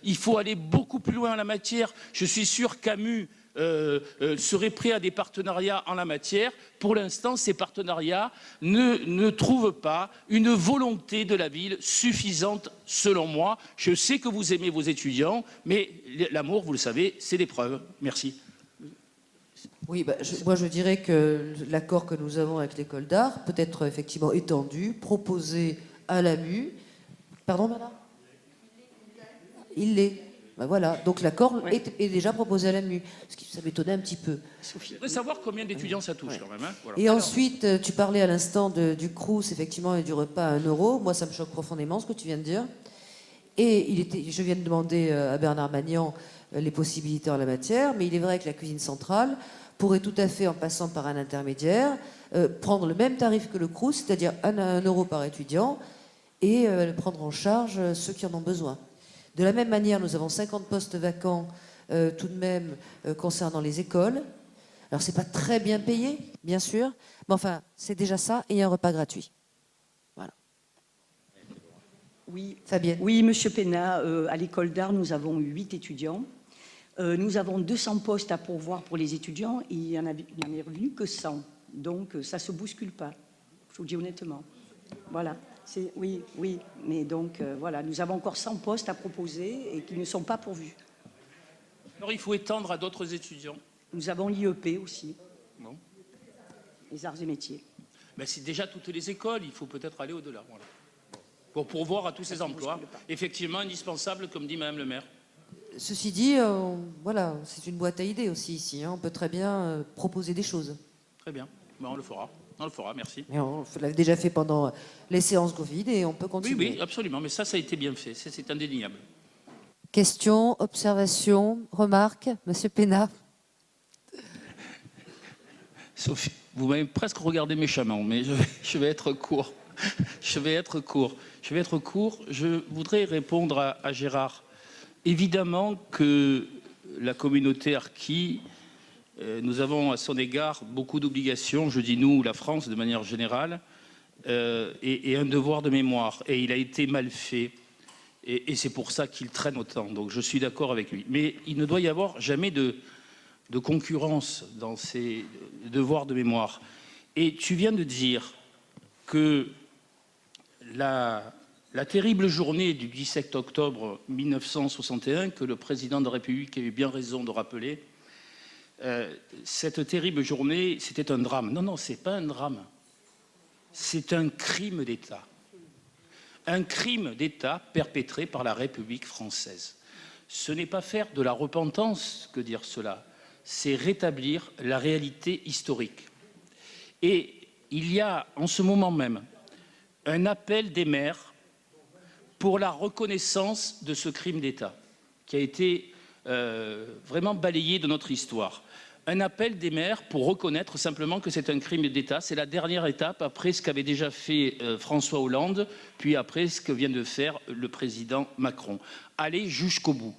Il faut aller beaucoup plus loin en la matière. Je suis sûr qu'Amu serait prêt à des partenariats en la matière. Pour l'instant, ces partenariats ne trouvent pas une volonté de la ville suffisante, selon moi. Je sais que vous aimez vos étudiants, mais l'amour, vous le savez, c'est l'épreuve. Merci. Oui, moi je dirais que l'accord que nous avons avec l'école d'art peut être effectivement étendu, proposé à l'AMU. Pardon, madame ? Il l'est. Ben voilà, donc l'accord est déjà proposé à l'AMU. Ça m'étonnait un petit peu. Je voudrais savoir combien d'étudiants ça touche quand même. Hein, voilà. Et ensuite, tu parlais à l'instant du Crous, effectivement, et du repas à 1 euro. Moi, ça me choque profondément ce que tu viens de dire. Et je viens de demander à Bernard Magnan les possibilités en la matière, mais il est vrai que la cuisine centrale pourrait tout à fait, en passant par un intermédiaire, prendre le même tarif que le Crous, c'est-à-dire 1 euro par étudiant, et prendre en charge ceux qui en ont besoin. De la même manière, nous avons 50 postes vacants tout de même concernant les écoles. Alors, c'est pas très bien payé, bien sûr, mais enfin, c'est déjà ça, et il y a un repas gratuit. Voilà. Oui, Fabienne. Oui, Monsieur Pénat, à l'école d'art, nous avons 8 étudiants. Nous avons 200 postes à pourvoir pour les étudiants, et il n'y en est revenu que 100. Donc, ça ne se bouscule pas, je vous le dis honnêtement. Voilà. Oui, mais donc voilà, nous avons encore 100 postes à proposer et qui ne sont pas pourvus. Alors il faut étendre à d'autres étudiants. Nous avons l'IEP aussi, Bon. les arts et métiers. Ben, c'est déjà toutes les écoles, il faut peut-être aller au-delà. Voilà. Pour pourvoir à tous ces emplois, effectivement indispensables, comme dit Madame le maire. Ceci dit, voilà, c'est une boîte à idées aussi ici. Hein. On peut très bien proposer des choses. Très bien, ben, on le fera. On le fera, merci. Et on l'a déjà fait pendant les séances Covid et on peut continuer. Oui, absolument, mais ça a été bien fait, c'est indéniable. Questions, observations, remarques, Monsieur Pénat. Sophie, vous m'avez presque regardé méchamment, mais je vais être court. Je voudrais répondre à Gérard. Évidemment que la communauté harkie, nous avons à son égard beaucoup d'obligations, je dis nous, la France de manière générale, et un devoir de mémoire. Et il a été mal fait, et c'est pour ça qu'il traîne autant. Donc je suis d'accord avec lui. Mais il ne doit y avoir jamais de concurrence dans ces devoirs de mémoire. Et tu viens de dire que la terrible journée du 17 octobre 1961, que le président de la République a eu bien raison de rappeler, cette terrible journée, c'était un drame. Non, ce n'est pas un drame. C'est un crime d'État. Un crime d'État perpétré par la République française. Ce n'est pas faire de la repentance que dire cela, c'est rétablir la réalité historique. Et il y a en ce moment même un appel des maires pour la reconnaissance de ce crime d'État qui a été vraiment balayé de notre histoire. Un appel des maires pour reconnaître simplement que c'est un crime d'État. C'est la dernière étape après ce qu'avait déjà fait François Hollande, puis après ce que vient de faire le président Macron. Aller jusqu'au bout.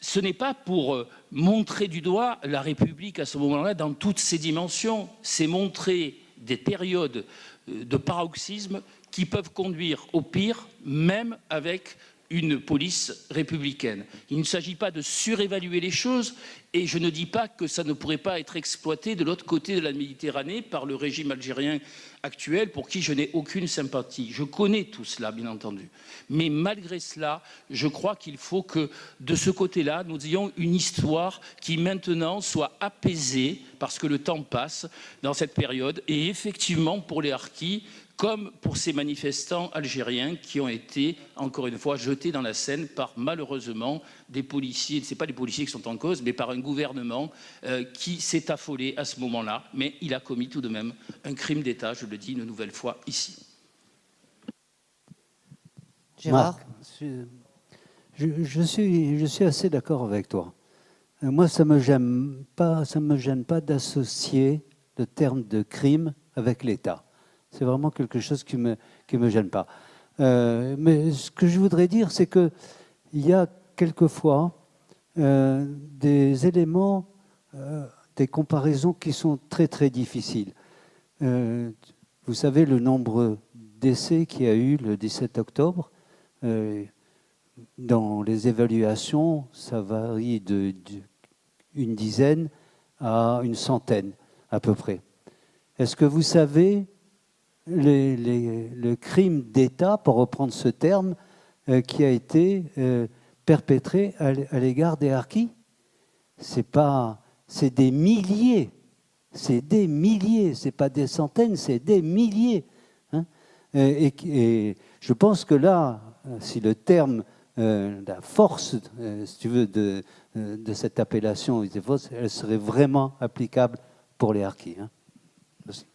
Ce n'est pas pour montrer du doigt la République à ce moment-là dans toutes ses dimensions. C'est montrer des périodes de paroxysme qui peuvent conduire au pire, même avec une police républicaine. Il ne s'agit pas de surévaluer les choses, et je ne dis pas que ça ne pourrait pas être exploité de l'autre côté de la Méditerranée par le régime algérien actuel, pour qui je n'ai aucune sympathie. Je connais tout cela, bien entendu. Mais malgré cela, je crois qu'il faut que, de ce côté-là, nous ayons une histoire qui maintenant soit apaisée, parce que le temps passe dans cette période, et effectivement, pour les harkis, comme pour ces manifestants algériens qui ont été, encore une fois, jetés dans la Seine par, malheureusement, des policiers, ce n'est pas les policiers qui sont en cause, mais par un gouvernement qui s'est affolé à ce moment-là, mais il a commis tout de même un crime d'État, je le dis une nouvelle fois ici. Gérard ? Marc, je suis assez d'accord avec toi. Moi, ça me gêne pas d'associer le terme de crime avec l'État. C'est vraiment quelque chose qui me gêne pas. Mais ce que je voudrais dire, c'est qu'il y a quelquefois des éléments, des comparaisons qui sont très très difficiles. Vous savez le nombre d'essais qu'il y a eu le 17 octobre. Dans les évaluations, ça varie d'une dizaine à une centaine à peu près. Est-ce que vous savez le crime d'État, pour reprendre ce terme, qui a été perpétré à l'égard des harkis? C'est des milliers, c'est pas des centaines, c'est des milliers. Hein, et je pense que là, si le terme, la force, si tu veux, de cette appellation, elle serait vraiment applicable pour les harkis. Hein. Merci.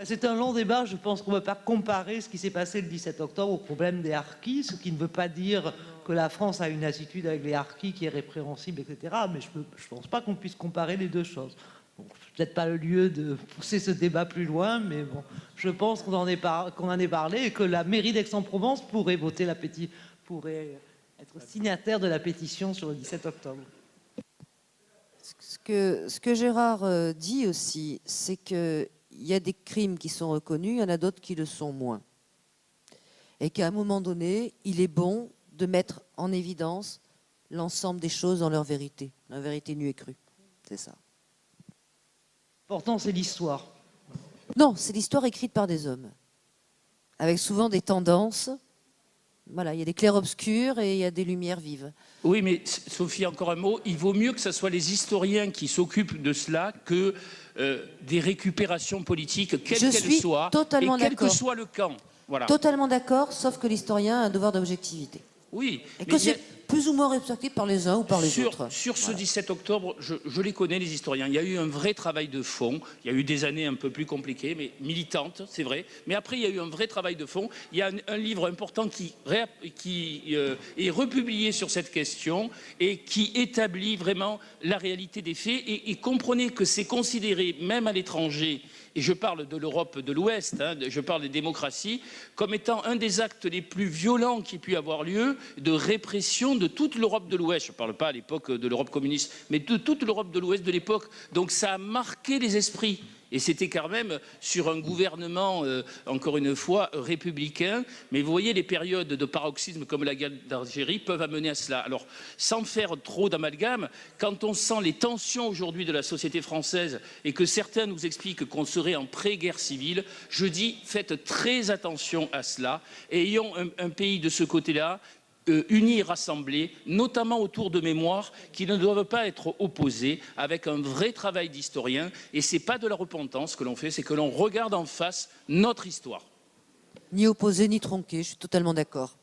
C'est un long débat. Je pense qu'on ne peut pas comparer ce qui s'est passé le 17 octobre au problème des harkis, ce qui ne veut pas dire que la France a une attitude avec les harkis qui est répréhensible, etc. Mais je ne pense pas qu'on puisse comparer les deux choses. Bon, peut-être pas le lieu de pousser ce débat plus loin, mais bon, je pense qu'on en ait parlé et que la mairie d'Aix-en-Provence pourrait être signataire de la pétition sur le 17 octobre. Ce que Gérard dit aussi, c'est que il y a des crimes qui sont reconnus, il y en a d'autres qui le sont moins. Et qu'à un moment donné, il est bon de mettre en évidence l'ensemble des choses dans leur vérité nue et crue. C'est ça. L'important, c'est l'histoire. Non, c'est l'histoire écrite par des hommes, avec souvent des tendances. Voilà, il y a des clairs-obscurs et il y a des lumières vives. Oui, mais Sophie, encore un mot. Il vaut mieux que ce soit les historiens qui s'occupent de cela que des récupérations politiques, quelles qu'elles soient, totalement et quel que d'accord. soit le camp. Voilà. Totalement d'accord, sauf que l'historien a un devoir d'objectivité. Oui. Et que c'est plus ou moins respecté par les uns ou par les autres. Sur ce 17 octobre, je les connais, les historiens. Il y a eu un vrai travail de fond. Il y a eu des années un peu plus compliquées, mais militantes, c'est vrai. Mais après, il y a eu un vrai travail de fond. Il y a un livre important qui est republié sur cette question et qui établit vraiment la réalité des faits. Et comprenez que c'est considéré, même à l'étranger, et je parle de l'Europe de l'Ouest, hein, je parle des démocraties, comme étant un des actes les plus violents qui pu avoir lieu de répression de toute l'Europe de l'Ouest. Je ne parle pas à l'époque de l'Europe communiste, mais de toute l'Europe de l'Ouest de l'époque. Donc ça a marqué les esprits. Et c'était quand même sur un gouvernement, encore une fois, républicain. Mais vous voyez, les périodes de paroxysme comme la guerre d'Algérie peuvent amener à cela. Alors, sans faire trop d'amalgame, quand on sent les tensions aujourd'hui de la société française et que certains nous expliquent qu'on serait en pré-guerre civile, je dis, faites très attention à cela. Et ayons un pays de ce côté-là, unis et rassemblés, notamment autour de mémoires qui ne doivent pas être opposées, avec un vrai travail d'historien. Et ce n'est pas de la repentance que l'on fait, c'est que l'on regarde en face notre histoire. Ni opposé, ni tronqué, je suis totalement d'accord.